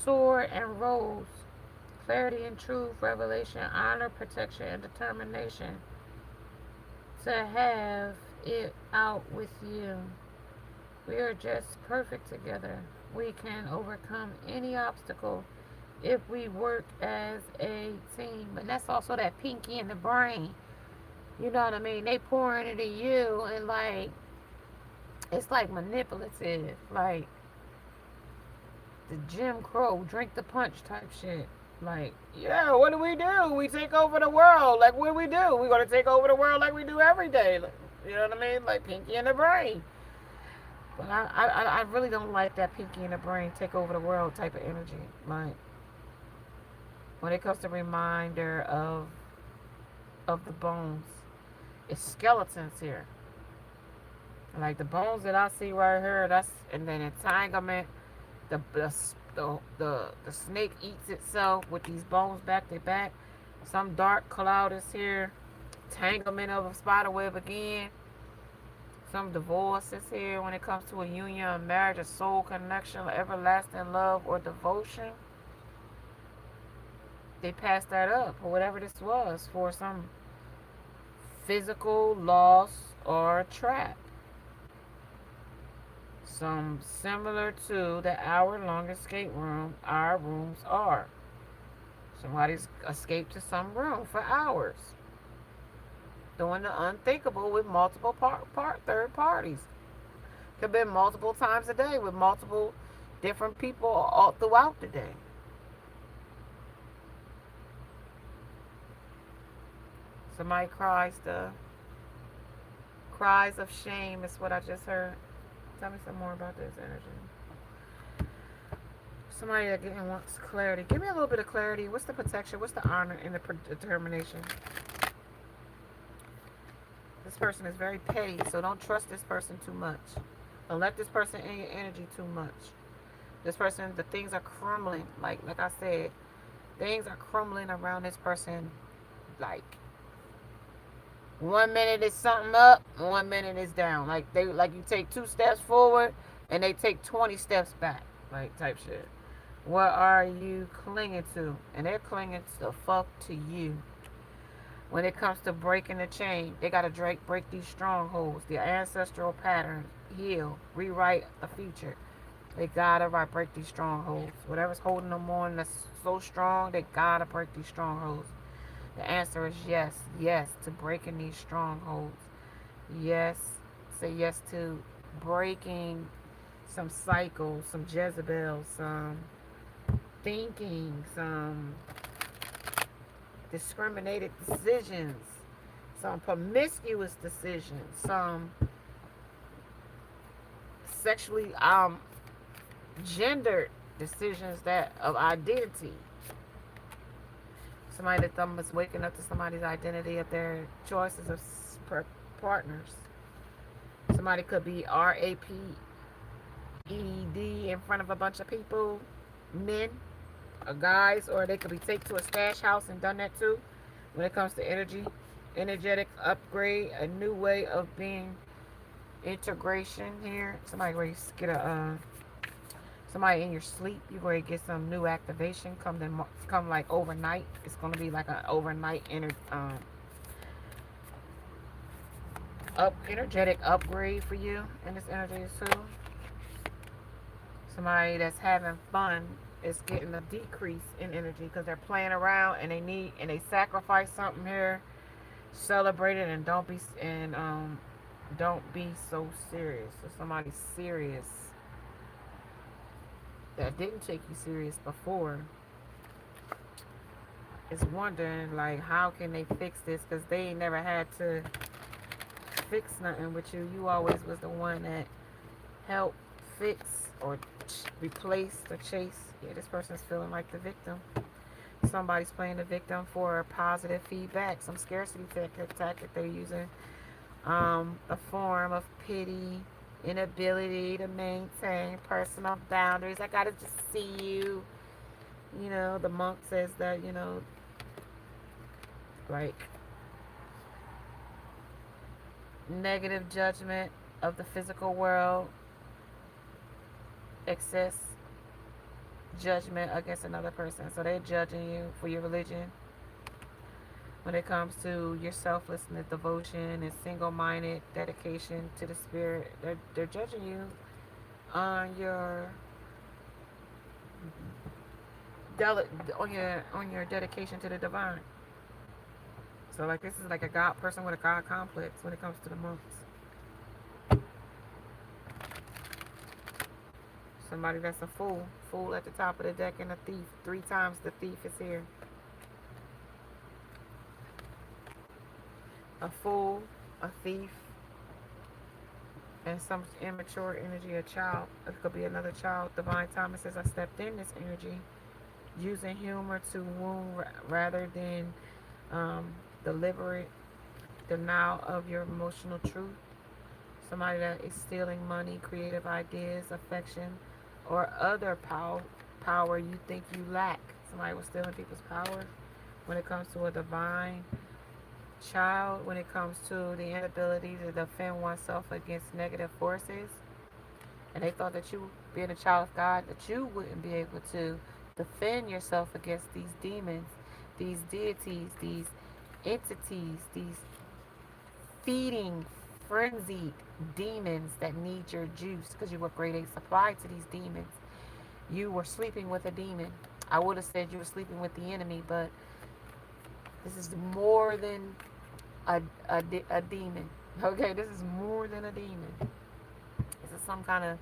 sword and rose. Clarity and truth, revelation, honor, protection, and determination to have it out with you. We are just perfect together. We can overcome any obstacle if we work as a team. And that's also that pinky in the brain. You know what I mean? They pour into you and it's like manipulative. Like the Jim Crow, drink the punch type shit. Like, yeah, what do? We take over the world. Like, what do? We're going to take over the world like we do every day. Like, you know what I mean? Like pinky in the brain. But I really don't like that pinky in the brain, take over the world type of energy. Like, when it comes to reminder of the bones, it's skeletons here. Like the bones that I see right here, and then entanglement. The snake eats itself with these bones back to back. Some dark cloud is here. Entanglement of a spider web again. Some divorce is here when it comes to a union, a marriage, a soul connection, everlasting love, or devotion. They passed that up, or whatever this was, for some physical loss or trap. Some similar to the hour-long escape room our rooms are. Somebody's escaped to some room for hours, doing the unthinkable with multiple third parties. Could be multiple times a day with multiple different people all throughout the day. Somebody cries of shame is what I just heard. Tell me some more about this energy. Somebody that again wants clarity. Give me a little bit of clarity. What's the protection? What's the honor and the determination? This person is very petty, so don't trust this person too much. Don't let this person in your energy too much. This person, the things are crumbling. Like I said, things are crumbling around this person. Like 1 minute is something up, 1 minute is down. Like you take 2 steps forward and they take 20 steps back. Like type shit. What are you clinging to? And they're clinging the fuck to you. When it comes to breaking the chain, they gotta break these strongholds, the ancestral patterns, heal, rewrite the future. They gotta break these strongholds. Whatever's holding them on that's so strong, they gotta break these strongholds. The answer is yes, yes to breaking these strongholds. Yes, say yes to breaking some cycles, some Jezebels, some thinking, some discriminated decisions, some promiscuous decisions, some sexually gendered decisions that of identity. Somebody that is waking up to somebody's identity of their choices of partners. Somebody could be RAPED in front of a bunch of people, men or guys, or they could be taken to a stash house and done that too. When it comes to energetic upgrade, a new way of being integration here. Somebody where you get somebody in your sleep, you where you get some new activation come like overnight. It's gonna be like an overnight energetic upgrade for you in this energy too. Somebody that's having fun is getting a decrease in energy because they're playing around and they sacrifice something here. Celebrate it and don't be so serious. So somebody's serious that didn't take you serious before is wondering like how can they fix this because they ain't never had to fix nothing with you. You always was the one that helped fix or replace or chase. Yeah, this person's feeling like the victim. Somebody's playing the victim for positive feedback, some scarcity tactic they're using, a form of pity, inability to maintain personal boundaries. I gotta just see you. You know, the monk says that, like negative judgment of the physical world, excess judgment against another person. So they're judging you for your religion. When it comes to your selflessness, devotion, and single-minded dedication to the spirit, they're judging you on your on your dedication to the divine. So like this is like a God person with a God complex when it comes to the monks. Somebody that's a fool at the top of the deck, and a thief. 3 times the thief is here. A fool, a thief, and some immature energy, a child. It could be another child. Divine Thomas says, I stepped in this energy using humor to wound rather than deliberate denial of your emotional truth. Somebody that is stealing money, creative ideas, affection, or other power you think you lack. Somebody was stealing people's power when it comes to a divine child, when it comes to the inability to defend oneself against negative forces. And they thought that you, being a child of God, that you wouldn't be able to defend yourself against these demons, these deities, these entities, these feeding frenzied demons that need your juice because you were grade A supply to these demons. You were sleeping with a demon. I would have said you were sleeping with the enemy, but this is more than a demon. Okay, this is more than a demon. This is some kind of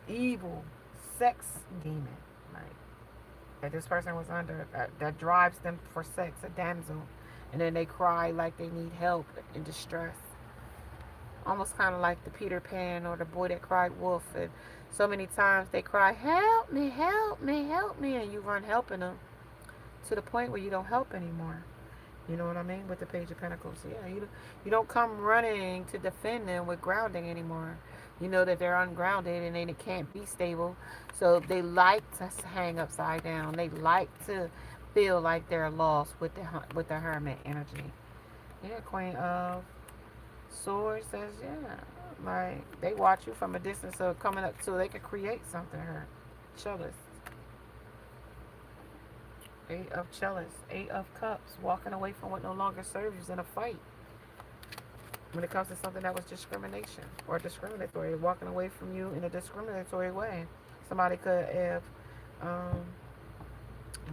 evil sex demon, like that this person was under, that drives them for sex, a damsel, and then they cry like they need help in distress. Almost kind of like the Peter Pan or the boy that cried wolf. And so many times they cry, help me, help me, help me, and you run helping them to the point where you don't help anymore. You know what I mean? With the Page of Pentacles. Yeah, you don't come running to defend them with grounding anymore. You know that they're ungrounded and they can't be stable. So they like to hang upside down. They like to feel like they're lost with the hermit energy. Yeah, Queen of Swords says, yeah, like they watch you from a distance, so coming up so they can create something. Her Chalice. Eight of Chalice. Eight of Cups. Walking away from what no longer serves you in a fight. When it comes to something that was discrimination or discriminatory, walking away from you in a discriminatory way. Somebody could have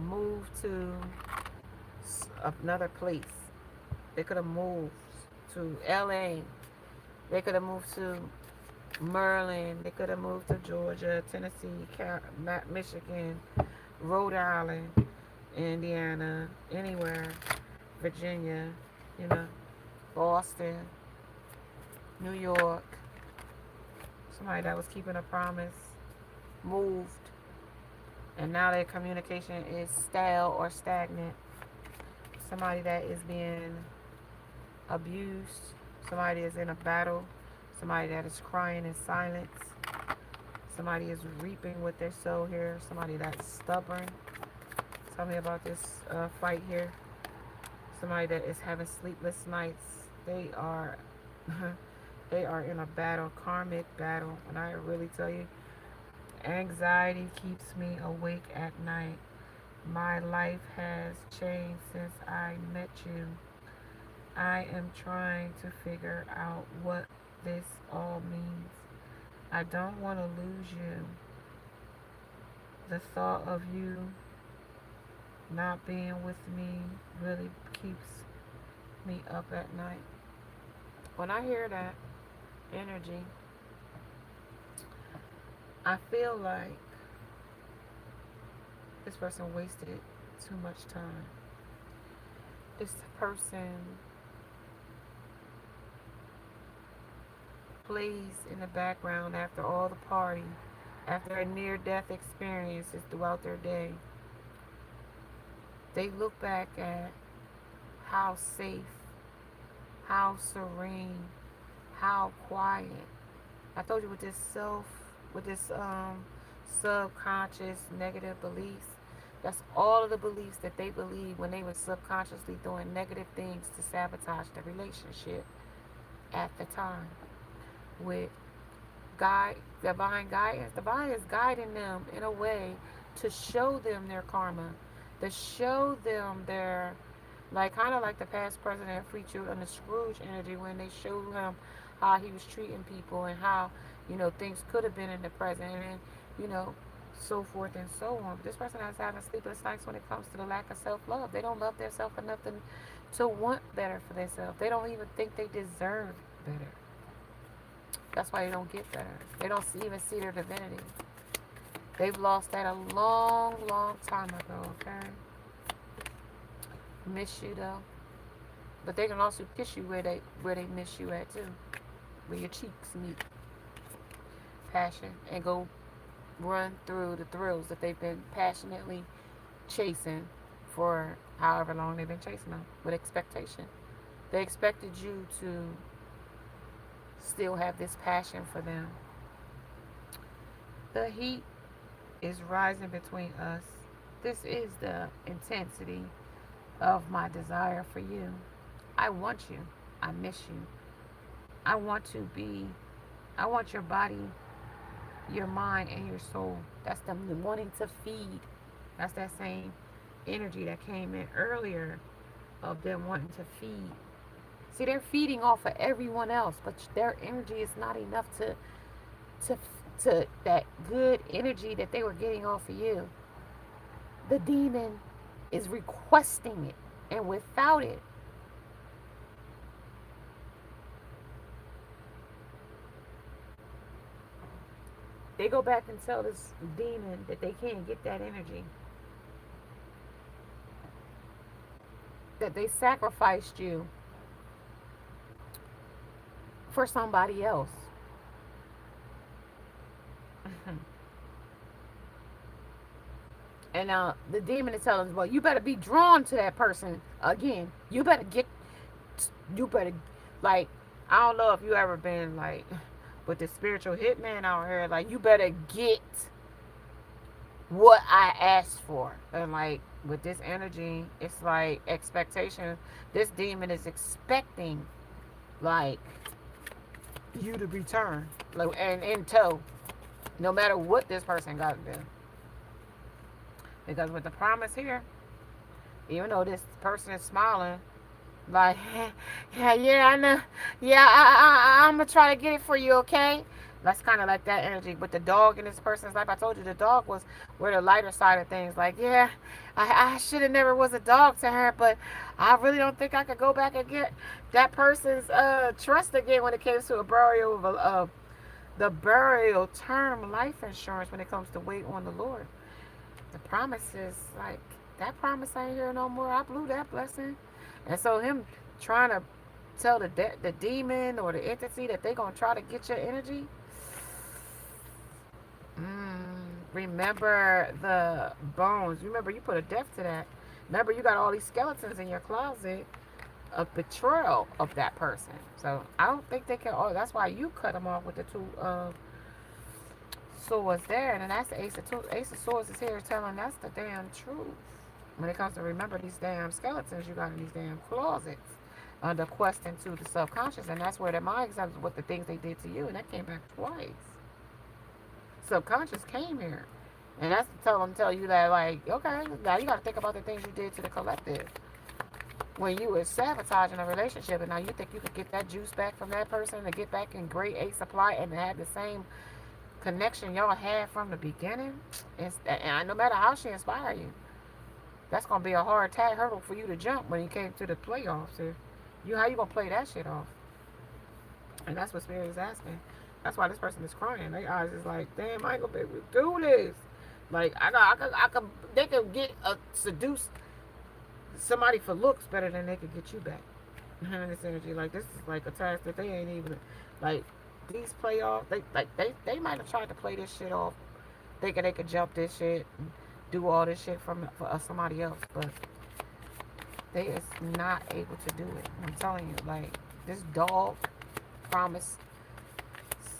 moved to another place. They could have moved to LA. They could have moved to Maryland. They could have moved to Georgia, Tennessee, Michigan, Rhode Island, Indiana, anywhere, Virginia, you know, Boston, New York. Somebody that was keeping a promise moved, and now their communication is stale or stagnant. Somebody that is being abused. Somebody is in a battle. Somebody that is crying in silence. Somebody is reaping with their soul here. Somebody that's stubborn. Tell me about this fight here. Somebody that is having sleepless nights. They are they are in a battle, karmic battle. And I really tell you, anxiety keeps me awake at night. My life has changed since I met you. I am trying to figure out what this all means. I don't want to lose you. The thought of you not being with me really keeps me up at night. When I hear that energy, I feel like this person wasted too much time. This person plays in the background after all the party, after a near-death experiences throughout their day. They look back at how safe, how serene, how quiet. I told you with this subconscious negative beliefs, that's all of the beliefs that they believed when they were subconsciously doing negative things to sabotage the relationship at the time. With divine guidance, divine is guiding them in a way to show them their karma, to show them their, like kind of like the past, present, and future on the Scrooge energy, when they showed him how he was treating people and how, you know, things could have been in the present, and, you know, so forth and so on. This person is having sleepless nights when it comes to the lack of self-love. They don't love themselves enough to want better for themselves. They don't even think they deserve better. That's why they don't get better. They don't even see their divinity. They've lost that a long, long time ago, okay? Miss you though. But they can also kiss you where they miss you at too. Where your cheeks meet. Passion. And go run through the thrills that they've been passionately chasing for however long they've been chasing them with expectation. They expected you to still have this passion for them. The heat is rising between us. This is the intensity of my desire for you. I want you. I miss you. I want your body, your mind, and your soul. That's them wanting to feed. That's that same energy that came in earlier of them wanting to feed. See, they're feeding off of everyone else, but their energy is not enough to to that good energy that they were getting off of you. The demon is requesting it, and without it, they go back and tell this demon that they can't get that energy, that they sacrificed you for somebody else. And the demon is telling us, well, you better be drawn to that person again. You better, like, I don't know if you ever been, like, with the spiritual hitman out here, like, you better get what I asked for. And, like, with this energy, it's like expectation. This demon is expecting, like, you to return. Like, and in tow, no matter what this person got to do. Because with the promise here, even though this person is smiling, like, yeah, I know, yeah, I'm gonna try to get it for you, okay? That's kind of like that energy with the dog in this person's life. I told you the dog was where the lighter side of things. Like, yeah, I should have never was a dog to her, but I really don't think I could go back and get that person's trust again when it comes to a burial of the burial term life insurance when it comes to wait on the Lord. The promise is like, that promise ain't here no more. I blew that blessing. And so him trying to tell the demon or the entity that they gonna try to get your energy. Remember the bones. Remember you put a death to that. Remember you got all these skeletons in your closet of betrayal of that person. So I don't think they can. Oh, that's why you cut them off with the two swords there. And then that's the Ace of Swords is here telling us the damn truth. When it comes to remember these damn skeletons you got in these damn closets under quest into the subconscious, and that's where their mind examines what the things they did to you, and that came back twice. Subconscious came here, and that's to tell you that, like, okay, now you got to think about the things you did to the collective when you were sabotaging a relationship, and now you think you could get that juice back from that person to get back in grade A supply and have the same connection y'all had from the beginning. And no matter how she inspired you, that's gonna be a hard tag hurdle for you to jump when you came to the playoffs. How you gonna play that shit off? And that's what Spirit is asking. That's why this person is crying. Their eyes is like, damn, I ain't gonna be able to do this. Like, they could get seduce somebody for looks better than they could get you back. This energy, like, this is like a task that they ain't even, like, these playoffs. They might have tried to play this shit off, thinking they could jump this shit. Do all this shit for somebody else, but they is not able to do it. I'm telling you, like, this dog promised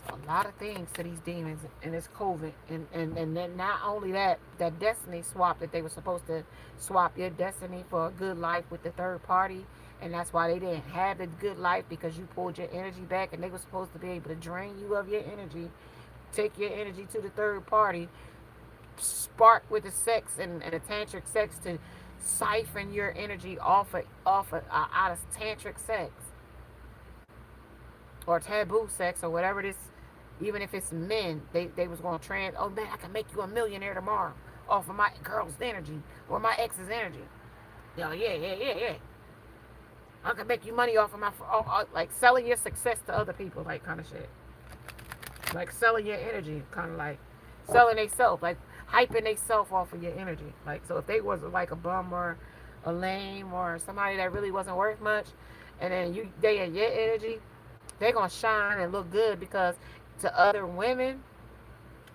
a lot of things to these demons in this COVID, and then not only that destiny swap that they were supposed to swap your destiny for a good life with the third party, and that's why they didn't have the good life, because you pulled your energy back, and they were supposed to be able to drain you of your energy, take your energy to the third party, spark with the sex and the tantric sex to siphon your energy out of tantric sex or taboo sex or whatever it is. Even if it's men, they was going to oh man, I can make you a millionaire tomorrow off of my girl's energy or my ex's energy. Yeah. I can make you money off of like selling your success to other people, like kind of shit. Like selling your energy, kind of like selling themselves, like hyping themselves off of your energy. Like, so if they was like a bum or a lame or somebody that really wasn't worth much, and then they had your energy, they gonna shine and look good, because to other women,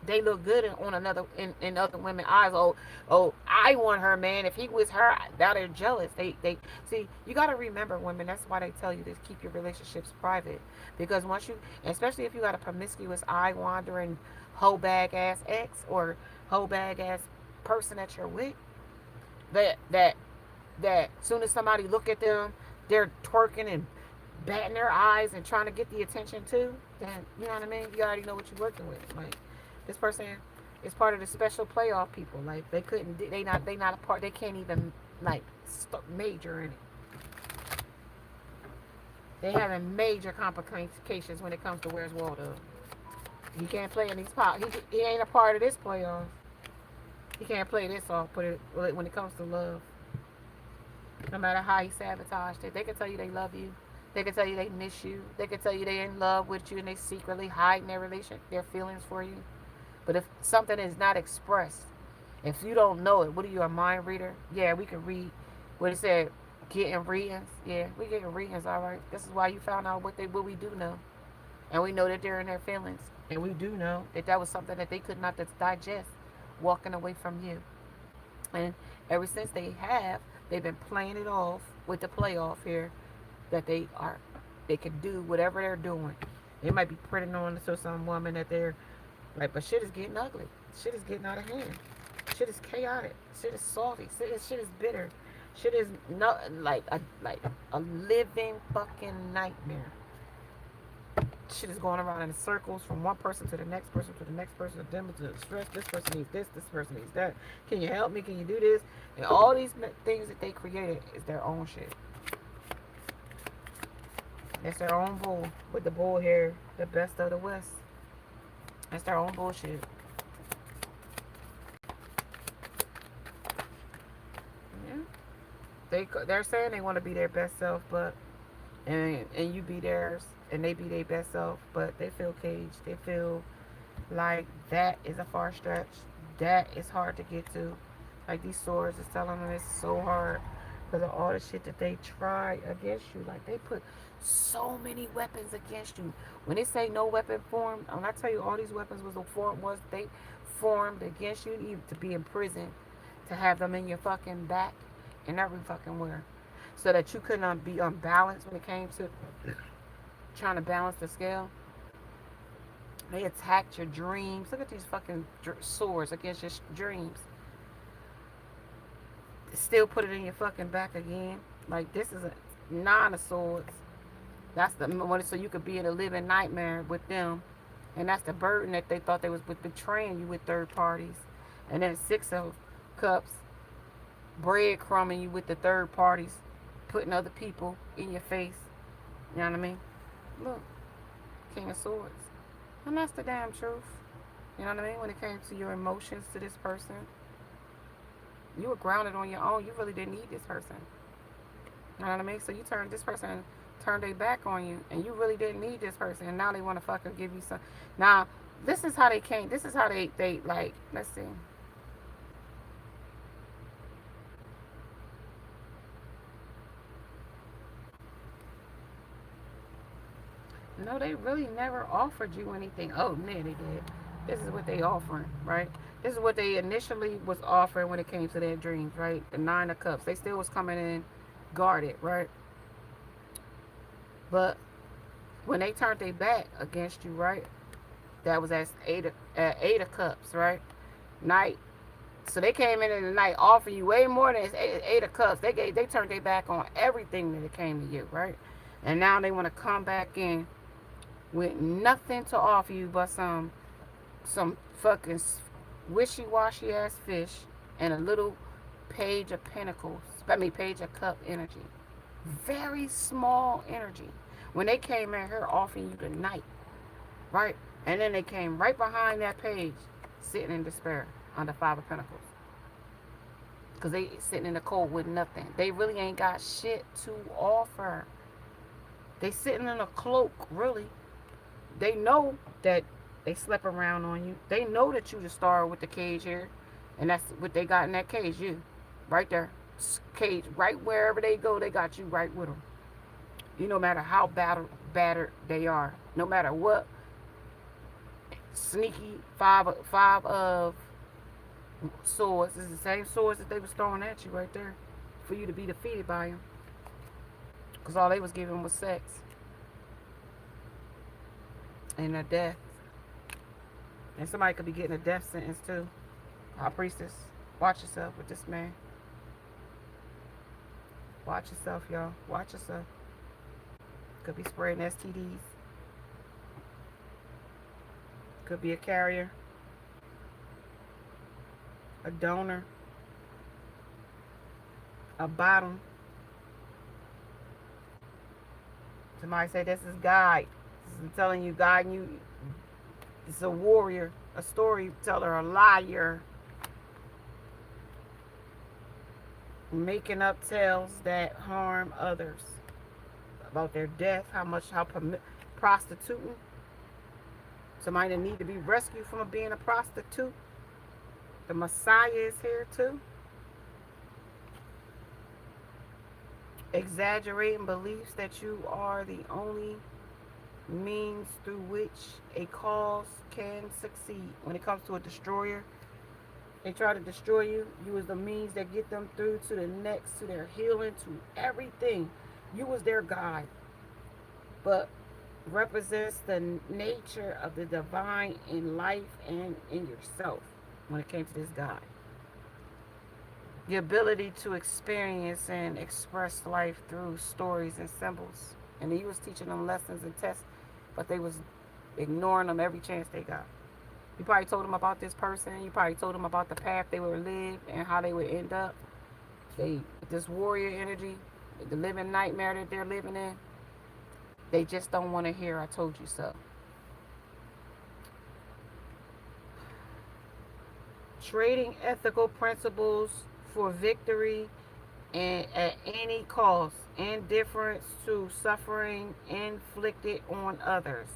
they look good in other women's eyes. Oh, I want her, man. If he was her, now they're jealous. They see, you got to remember, women, that's why they tell you to keep your relationships private, because once you, especially if you got a promiscuous, eye wandering, hoe bag ass ex or hoe bag ass person that you're with, that soon as somebody look at them, they're twerking and batting their eyes and trying to get the attention too, then you know what I mean, you already know what you're working with. Like, this person is part of the special playoff people. Like, they not a part, they can't even like major in it. They having major complications when it comes to Where's Waldo. He can't play in these pop. He ain't a part of this playoff. He can't play this off. Put it when it comes to love. No matter how he sabotaged it, they can tell you they love you. They can tell you they miss you. They can tell you they're in love with you and they secretly hide their feelings for you. But if something is not expressed, if you don't know it, what are you, a mind reader? Yeah, we can read what it said, getting readings. Yeah, we getting readings, all right. This is why you found out what we do know. And we know that they're in their feelings. And we do know that that was something that they could not digest walking away from you. And ever since they've been playing it off with the playoff here that they can do whatever they're doing. They might be printing on to some woman that they're like, but shit is getting ugly. Shit is getting out of hand. Shit is chaotic. Shit is salty. Shit is bitter. Shit is not like a living fucking nightmare. Shit is going around in circles from one person to the next person to the next person, to the stress. This person needs this person needs that. Can you help me? Can you do this? And all these things that they created is their own shit. It's their own bull with the bull hair, the best of the West. It's their own bullshit. Yeah. They're saying they want to be their best self, but and you be theirs, and they be their best self, but they feel caged. They feel like that is a far stretch. That is hard to get to. Like these swords is telling them it's so hard because of all the shit that they try against you. Like they put so many weapons against you. When they say no weapon formed, when I tell you all these weapons they formed against you to be in prison, to have them in your fucking back and every fucking where, so that you could not be unbalanced when it came to trying to balance the scale. They attacked your dreams. Look at these fucking swords against your dreams. Still put it in your fucking back again. Like this is a 9 of swords. That's the one, so you could be in a living nightmare with them, and that's the burden that they thought they was with betraying you with third parties. And then 6 of cups, breadcrumbing you with the third parties, putting other people in your face. You know what I mean? Look, King of Swords. And that's the damn truth. You know what I mean? When it came to your emotions to this person, you were grounded on your own. You really didn't need this person. You know what I mean? So you turned their back on you, and you really didn't need this person, and now they want to fucking give you some. Now, this is how they came. This is how they like, let's see. No, they really never offered you anything. Oh, no, they did. This is what they offering, right? This is what they initially was offering when it came to their dreams, right? The 9 of Cups. They still was coming in guarded, right? But when they turned their back against you, right? That was at 8 of Cups, right? Night. So they came in the night offering you way more than 8 of Cups. They turned their back on everything that it came to you, right? And now they want to come back in with nothing to offer you but some fucking wishy-washy ass fish and a little page of pentacles. Page of cup energy. Very small energy. When they came in here offering you the night, right? And then they came right behind that page, sitting in despair on the 5 of Pentacles. Because they sitting in the cold with nothing. They really ain't got shit to offer. They sitting in a cloak, really. They know that they slept around on you. They know that you the star with the cage here. And that's what they got in that cage, you. Right there. Cage. Right wherever they go, they got you right with them. You no matter how battered they are. No matter what sneaky 5 of swords. It's the same swords that they was throwing at you right there. For you to be defeated by them. Because all they was giving was sex. And a death. And somebody could be getting a death sentence too. High Priestess, watch yourself with this man. Watch yourself, y'all. Watch yourself. Could be spreading STDs. Could be a carrier. A donor. A bottom. To Somebody say this is God. This is telling you, guiding you. It's a warrior, a storyteller, a liar, making up tales that harm others about their death, how prostituting. Somebody that need to be rescued from being a prostitute. The Messiah is here too. Exaggerating beliefs that you are the only means through which a cause can succeed. When it comes to a destroyer, they try to destroy you. You was the means that get them through to the next, to their healing, to everything. You was their guide. But represents the nature of the divine in life and in yourself when it came to this God. The ability to experience and express life through stories and symbols. And he was teaching them lessons and tests, but they was ignoring them every chance they got. You probably told them about this person. You probably told them about the path they would live and how they would end up. This warrior energy, the living nightmare that they're living in, they just don't want to hear I told you so. Trading ethical principles for victory and at any cost, indifference to suffering inflicted on others.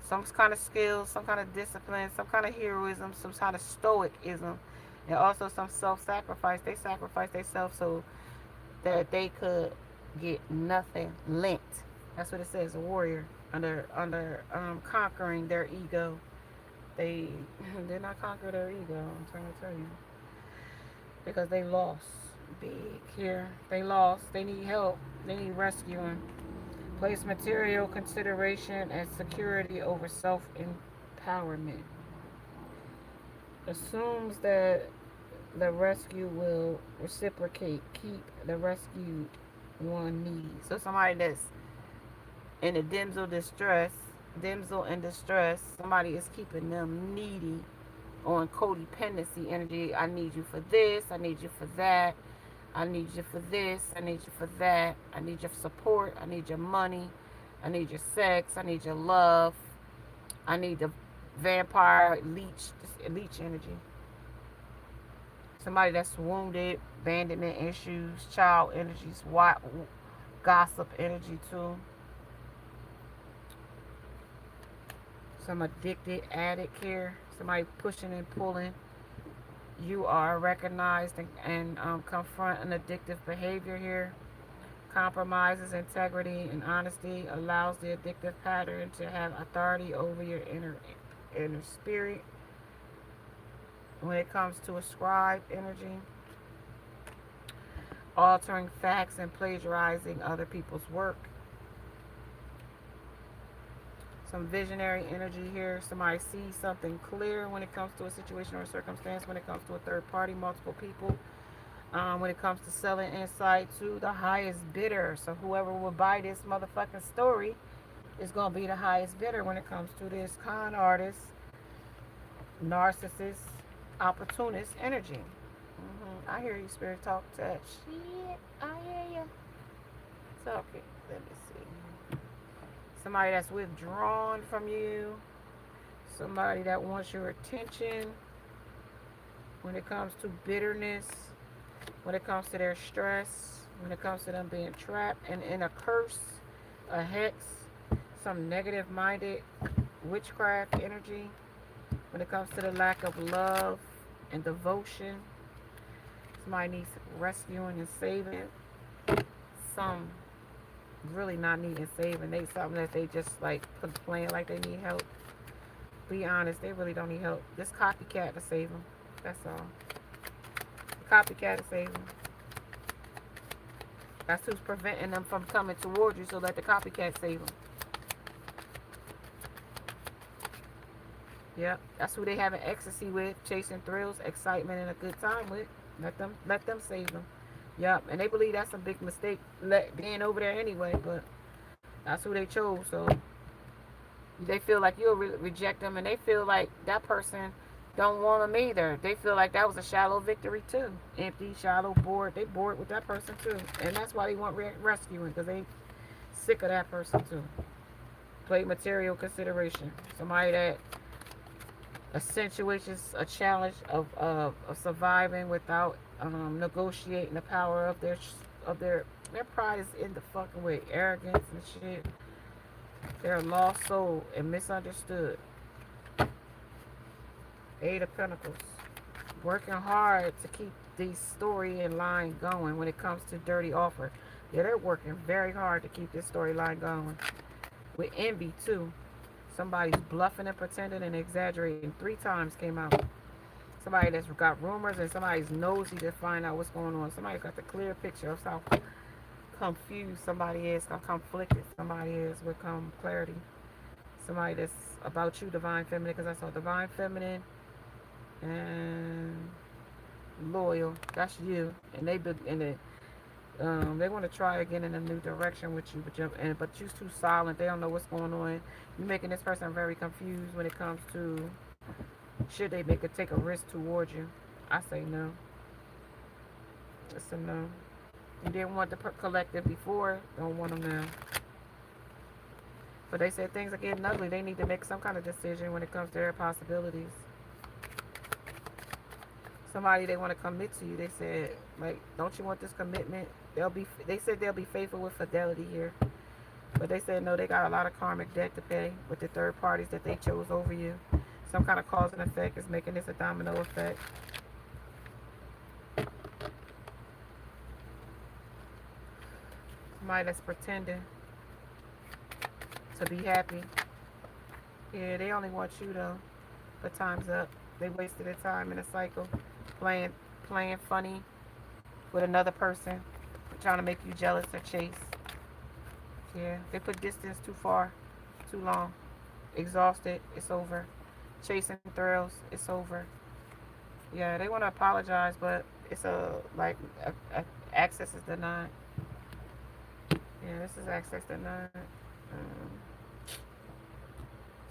Some kind of skills, some kind of discipline, some kind of heroism, some kind of stoicism, and also some self-sacrifice. They sacrifice themselves so that they could get nothing lent. That's what it says, a warrior under conquering their ego. They did not conquer their ego, I'm trying to tell you. Because they lost big here. They lost. They need help. They need rescuing. Place material consideration and security over self-empowerment. Assumes that the rescue will reciprocate, keep the rescued one needs. So somebody that's in a damsel in distress, somebody is keeping them needy on codependency energy. I need you for this, I need you for that, I need you for this, I need you for that, I need your support, I need your money, I need your sex, I need your love, I need the vampire leech energy. Somebody that's wounded, abandonment issues, child energies, gossip energy too. Some addicted addict here. Somebody pushing and pulling. You are recognized and confront an addictive behavior here. Compromises integrity and honesty. Allows the addictive pattern to have authority over your inner spirit. When it comes to ascribed energy, altering facts and plagiarizing other people's work. Some visionary energy here. Somebody sees something clear when it comes to a situation or a circumstance, when it comes to a third party, multiple people. When it comes to selling insight to the highest bidder. So whoever will buy this motherfucking story is going to be the highest bidder when it comes to this con artist, narcissist, opportunist energy. I hear you, spirit talk to that shit. I hear you. So, okay, let me see. Somebody that's withdrawn from you. Somebody that wants your attention. When it comes to bitterness. When it comes to their stress. When it comes to them being trapped and in a curse. A hex. Some negative-minded witchcraft energy. When it comes to the lack of love and devotion. Somebody needs rescuing and saving. Some really not needing saving. They something that they just like playing like they need help. Be honest, they really don't need help. This copycat to save them. That's all. The copycat to save them. That's who's preventing them from coming towards you, so let the copycat save them. Yep, that's who they having ecstasy with, chasing thrills, excitement, and a good time with. Let them save them. Yep, and they believe that's a big mistake, being over there anyway, but that's who they chose. So they feel like you'll reject them, and they feel like that person don't want them either. They feel like that was a shallow victory too. Empty, shallow, bored. They bored with that person too, and that's why they want rescuing, because they sick of that person too. Play material consideration. Somebody that accentuates a challenge of surviving without negotiating the power of their pride is in the fucking way. Arrogance and shit. They're a lost soul and misunderstood. Eight of Pentacles. Working hard to keep the story line going when it comes to dirty offer. Yeah, they're working very hard to keep this storyline going. With envy too. Somebody's bluffing and pretending and exaggerating. 3 times came out. Somebody that's got rumors and somebody's nosy to find out what's going on. Somebody's got the clear picture of how confused somebody is, how conflicted somebody is with clarity. Somebody that's about you, divine feminine, because I saw divine feminine and loyal. That's you, and they want to try again in a new direction with you, but you're too silent. They don't know what's going on. You're making this person very confused when it comes to should they take a risk towards you. I say no. It's a no. You didn't want the collective before, don't want them now. But they said things are getting ugly. They need to make some kind of decision when it comes to their possibilities. Somebody they want to commit to you. They said, like, don't you want this commitment? They said they'll be faithful with fidelity here. But they said no, they got a lot of karmic debt to pay with the third parties that they chose over you. Some kind of cause and effect is making this a domino effect. Somebody that's pretending to be happy. Yeah, they only want you though. But time's up. They wasted their time in a cycle playing funny with another person, trying to make you jealous or chase. Yeah, they put distance too far, too long. Exhausted, it's over. Chasing thrills, it's over. Yeah, they want to apologize, but it's access is denied. Yeah, this is access denied.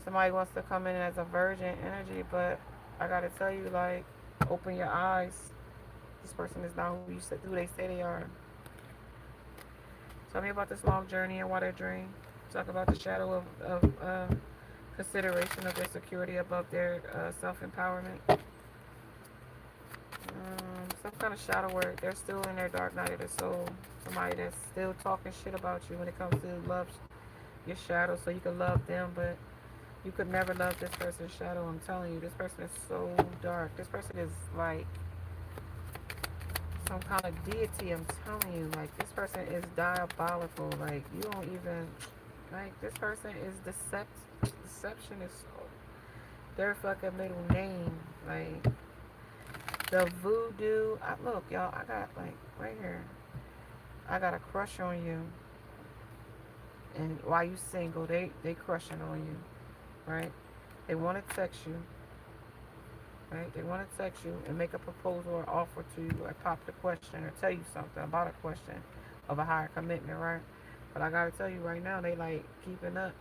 Somebody wants to come in as a virgin energy, but I gotta tell you, like, open your eyes. This person is not who they say they are. Tell me about this long journey and why they dream. Talk about the shadow of consideration of their security above their self-empowerment. Some kind of shadow work. They're still in their dark night of their soul. Somebody that's still talking shit about you when it comes to love your shadow so you can love them, but you could never love this person's shadow. I'm telling you, this person is so dark. This person is like some kind of deity. I'm telling you, like, this person is diabolical. Like, you don't even, like, this person is deception is so, their fucking middle name. Like, the voodoo. Look, y'all, I got, like, right here, I got a crush on you. And while you single, they crushing on you. Right? They want to text you. Right? They want to text you and make a proposal or offer to you or pop the question or tell you something about a question of a higher commitment, right? But I gotta tell you right now, they like keeping up.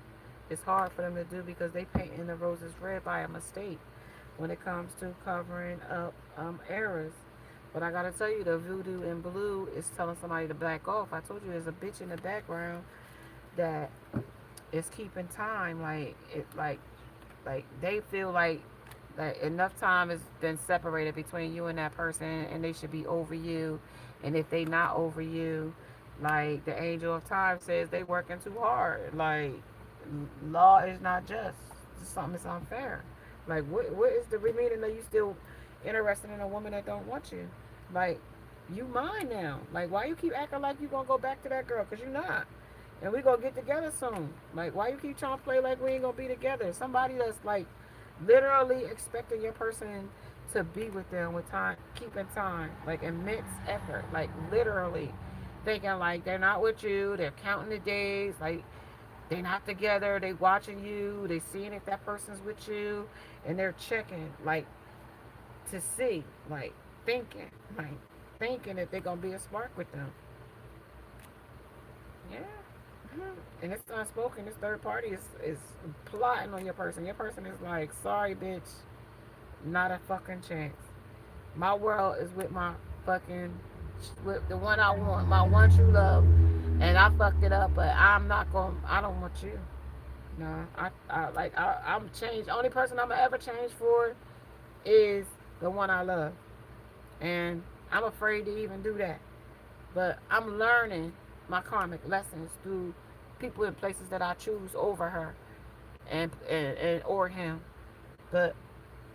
It's hard for them to do because they painting the roses red by a mistake when it comes to covering up errors. But I gotta tell you, the voodoo in blue is telling somebody to back off. I told you there's a bitch in the background that is keeping time. Like they feel like enough time has been separated between you and that person, and they should be over you. And if they not over you, like the angel of time says, they working too hard. Like, law is not just. Something is unfair. Like, what is the meaning that you still interested in a woman that don't want you? Like, you mine now. Like, why you keep acting like you gonna go back to that girl? Because you're not. And we gonna get together soon. Like, why you keep trying to play like we ain't gonna be together? Somebody that's like literally expecting your person to be with them with time, keeping time, like immense effort, like literally thinking like they're not with you, they're counting the days, like they're not together, they watching you, they seeing if that person's with you, and they're checking like to see, like thinking that they're gonna be a spark with them. Yeah. And it's unspoken. This third party is plotting on your person. Your person is like, sorry, bitch, not a fucking chance. My world is with my fucking, with the one I want, my one true love. and I fucked it up. But I'm not going. I don't want you. No, I'm changed. Only person I'm gonna ever change for is the one I love, and I'm afraid to even do that. But I'm learning my karmic lessons through people and places that I choose over her and or him. But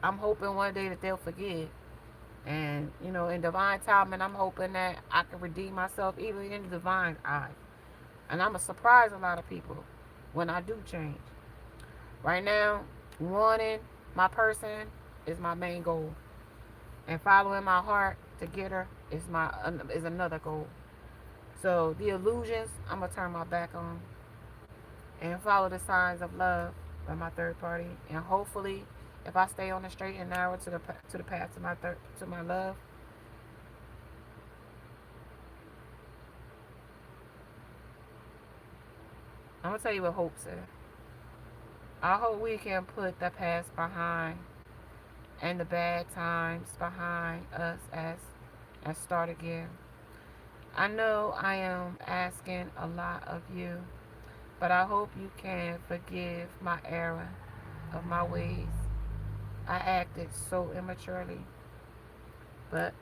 I'm hoping one day that they'll forgive. And in divine timing, I'm hoping that I can redeem myself even in the divine eye. And I'm gonna surprise a lot of people when I do change. Right now, wanting my person is my main goal, and following my heart to get her is another goal. So the illusions, I'm gonna turn my back on and follow the signs of love by my third party. And hopefully, if I stay on the straight and narrow to the path to my love, I'm gonna tell you what hope said. I hope we can put the past behind and the bad times behind us as start again. I know I am asking a lot of you, but I hope you can forgive my error of my ways. I acted so immaturely, but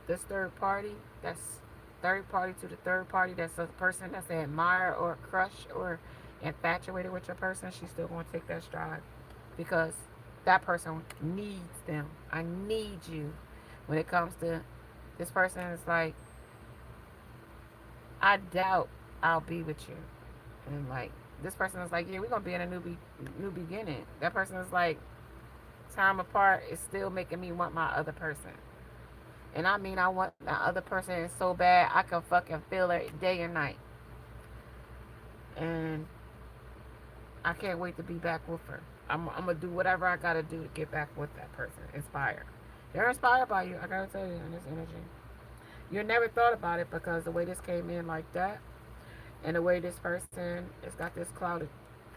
this third party, that's third party to the third party, that's a person that's admired or crushed or infatuated with your person, she's still going to take that stride because that person needs them. I need you. When it comes to this person, it's like, I doubt I'll be with you. And like, this person is like, yeah, we're going to be in a new beginning. That person is like, time apart is still making me want my other person. And I mean, I want that other person so bad I can fucking feel it day and night. And I can't wait to be back with her. I'm going to do whatever I got to do to get back with that person. Inspired. They're inspired by you. I got to tell you, in this energy. You never thought about it because the way this came in like that, and the way this person has got this cloud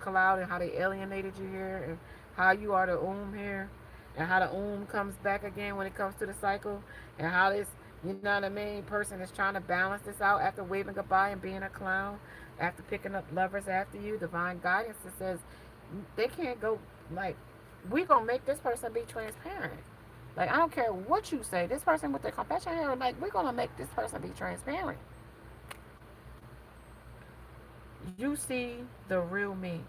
and how they alienated you here, and how you are the here, and how the comes back again when it comes to the cycle, and how this, you know what I mean, person is trying to balance this out after waving goodbye and being a clown, after picking up lovers after you, divine guidance that says they can't go, like, we gonna make this person be transparent. Like, I don't care what you say, this person with the confession here, like, we're gonna make this person be transparent. You see the real me.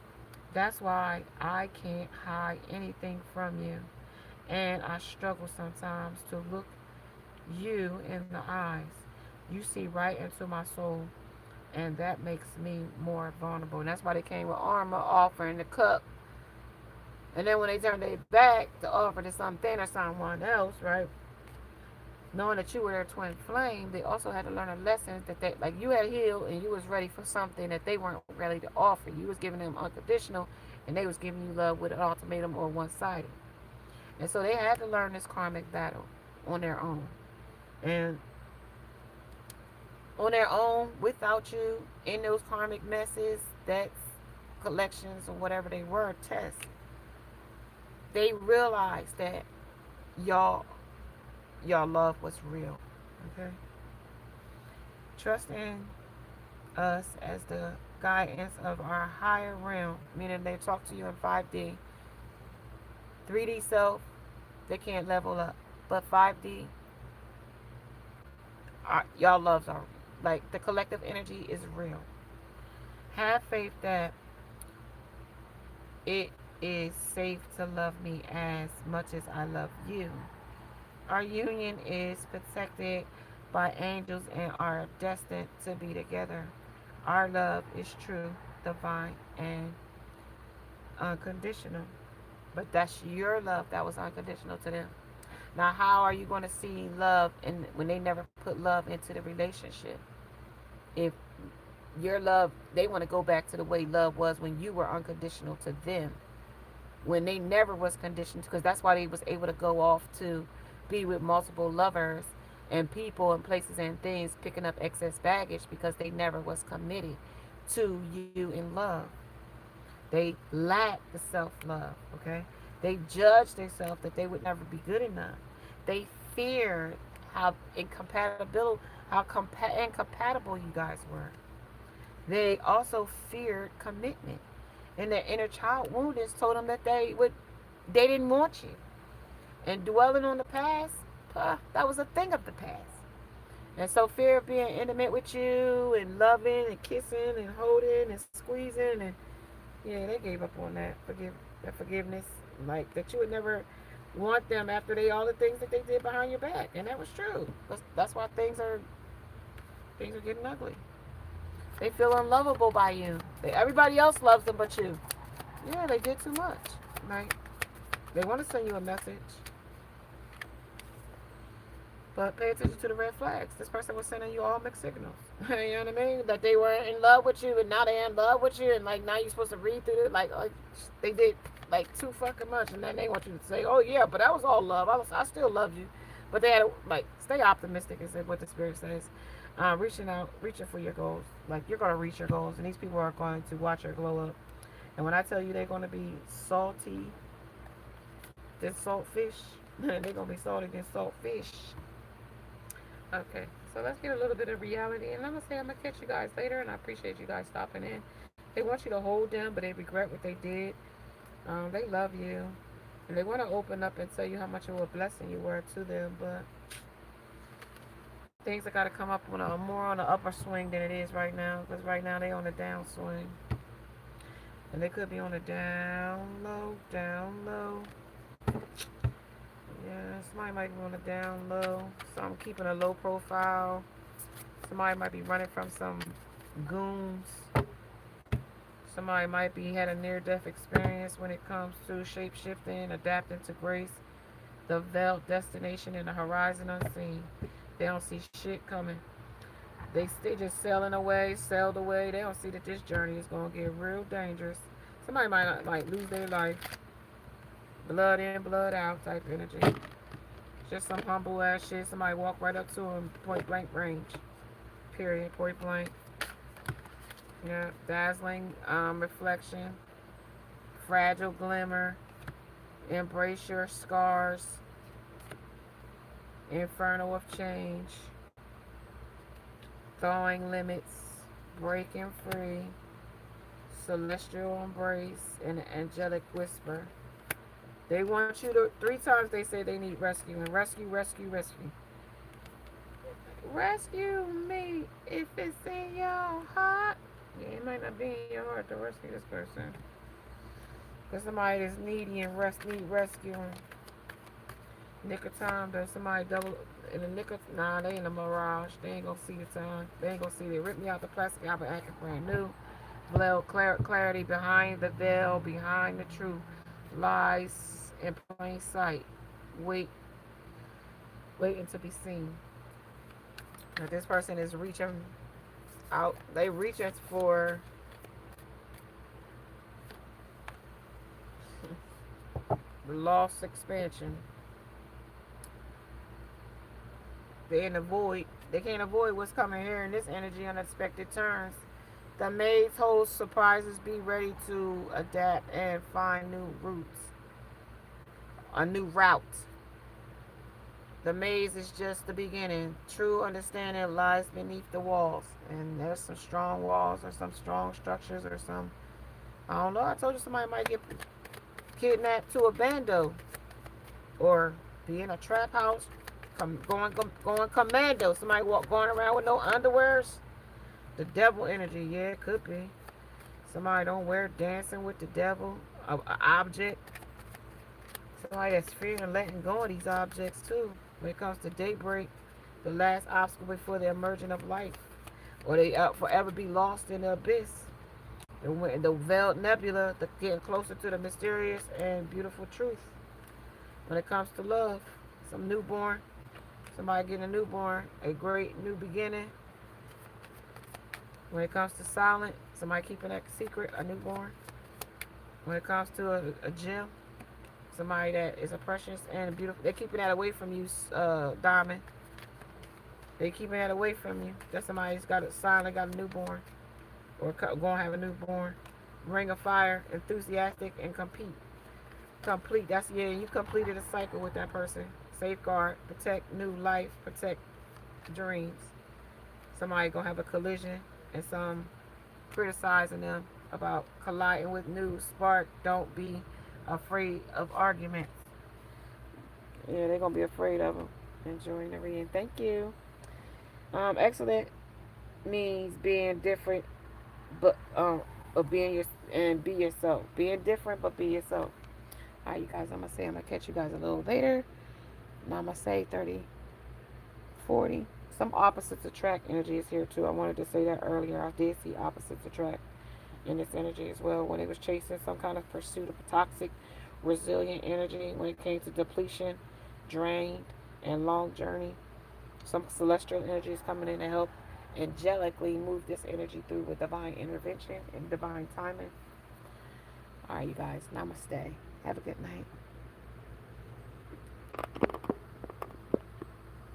That's why I can't hide anything from you. And I struggle sometimes to look you in the eyes. You see right into my soul. And that makes me more vulnerable. And that's why they came with armor, offering the cup. And then when they turned their back to offer to something or someone else, right? Knowing that you were their twin flame, they also had to learn a lesson that they, like, you had healed and you was ready for something that they weren't ready to offer. You was giving them unconditional, and they was giving you love with an ultimatum or one-sided. And so they had to learn this karmic battle on their own. And on their own, without you, in those karmic messes, that's collections or whatever they were, tests, they realized that y'all y'all love was real. Okay? Trusting us as the guidance of our higher realm, meaning they talk to you in 5D. 3D self, they can't level up. But 5D, y'all loves are, like, the collective energy is real. Have faith that it is safe to love me as much as I love you. Our union is protected by angels and are destined to be together. Our love is true, divine, and unconditional. But that's your love that was unconditional to them. Now, how are you going to see love when they never put love into the relationship? If your love, they want to go back to the way love was when you were unconditional to them, when they never was conditioned, because that's why they was able to go off to be with multiple lovers and people and places and things, picking up excess baggage because they never was committed to you in love. They lacked the self-love, okay? They judged themselves that they would never be good enough. They feared how incompatible you guys were. They also feared commitment, and their inner child woundings told them that they didn't want you. And dwelling on the past, that was a thing of the past. And so fear of being intimate with you and loving and kissing and holding and squeezing and yeah, they gave up on that forgiveness, like that you would never want them after they all the things that they did behind your back, and that was true. That's why things are getting ugly. They feel unlovable by you. Everybody else loves them but you. Yeah, they did too much. Right? They want to send you a message, but pay attention to the red flags. This person was sending you all mixed signals. You know what I mean? That they were in love with you, and now they're in love with you, and like now you're supposed to read through it. Like they did like too fucking much, and then they want you to say, "Oh yeah, but that was all love. I still loved you." But they had to, like stay optimistic is what the spirit says. Reaching out, reaching for your goals. Like you're gonna reach your goals, and these people are going to watch your glow up. And when I tell you they're gonna be salty, than saltfish, they're gonna be salty than saltfish. Okay, so let's get a little bit of reality, and I'm gonna say I'm gonna catch you guys later, and I appreciate you guys stopping in. They want you to hold them, but they regret what they did. They love you, and they want to open up and tell you how much of a blessing you were to them, but things have got to come up on a more on the upper swing than it is right now, because right now they on the downswing, and they could be on the down low, down low. Yeah, somebody might be on the down low. Some keeping a low profile. Somebody might be running from some goons. Somebody might be had a near-death experience when it comes to shape-shifting, adapting to grace, the veiled destination and the horizon unseen. They don't see shit coming. They just sailing away, sailed away. They don't see that this journey is gonna get real dangerous. Somebody might lose their life. Blood in, blood out type energy. Just some humble ass shit. Somebody walk right up to them, point blank range. Period. Point blank. Yeah, dazzling reflection, fragile glimmer, embrace your scars, inferno of change, thawing limits, breaking free, celestial embrace, and angelic whisper. They want you to, 3 times they say they need rescue, and rescue, rescue, rescue. Rescue me if it's in your heart. Yeah, it might not be in your heart to rescue this person. Because somebody that's needy and need rescuing. Nick of time, there's somebody double in the nick of, nah, they in a mirage. They ain't gonna see the time. They ain't gonna see it. Rip me out the plastic, I've been acting brand new. Veil clarity behind the veil, behind the truth. Lies in plain sight. Wait, waiting to be seen. Now this person is reaching out. They reaching for the lost expansion. They in the void. They can't avoid what's coming here in this energy, unexpected turns. The maids hold surprises. Be ready to adapt and find new routes. A new route. The maze is just the beginning. True understanding lies beneath the walls. And there's some strong walls or some strong structures or some, I don't know. I told you somebody might get kidnapped to a bando or be in a trap house, going commando. Somebody going around with no underwears. The devil energy, yeah, it could be. Somebody don't wear dancing with the devil, an object. Somebody that's fearing letting go of these objects too. When it comes to daybreak, the last obstacle before the emerging of life, or they forever be lost in the abyss. The veiled nebula, getting closer to the mysterious and beautiful truth. When it comes to love, some newborn, somebody getting a newborn, a great new beginning. When it comes to silent, somebody keeping that secret, a newborn. When it comes to a gem, somebody that is a precious and beautiful. They're keeping that away from you, Diamond. They're keeping that away from you. That's somebody who's got a silent, got a newborn, or going to have a newborn. Ring of fire, enthusiastic and complete. That's, yeah, you completed a cycle with that person. safeguard, protect new life, protect dreams. Somebody gonna have a collision and some criticizing them about colliding with new spark. Don't be afraid of arguments. Yeah, they're gonna be afraid of them. Enjoying the reading. Thank you. Excellent means being different, but of being your and be yourself. Being different, but be yourself. All right, you guys. I'm gonna catch you guys a little later. Namaste. 30, 40. Some opposites attract energy is here too. I wanted to say that earlier. I did see opposites attract in this energy as well. When it was chasing some kind of pursuit of toxic, resilient energy, when it came to depletion, drained, and long journey, some celestial energy is coming in to help angelically move this energy through with divine intervention and divine timing. All right, you guys. Namaste. Have a good night.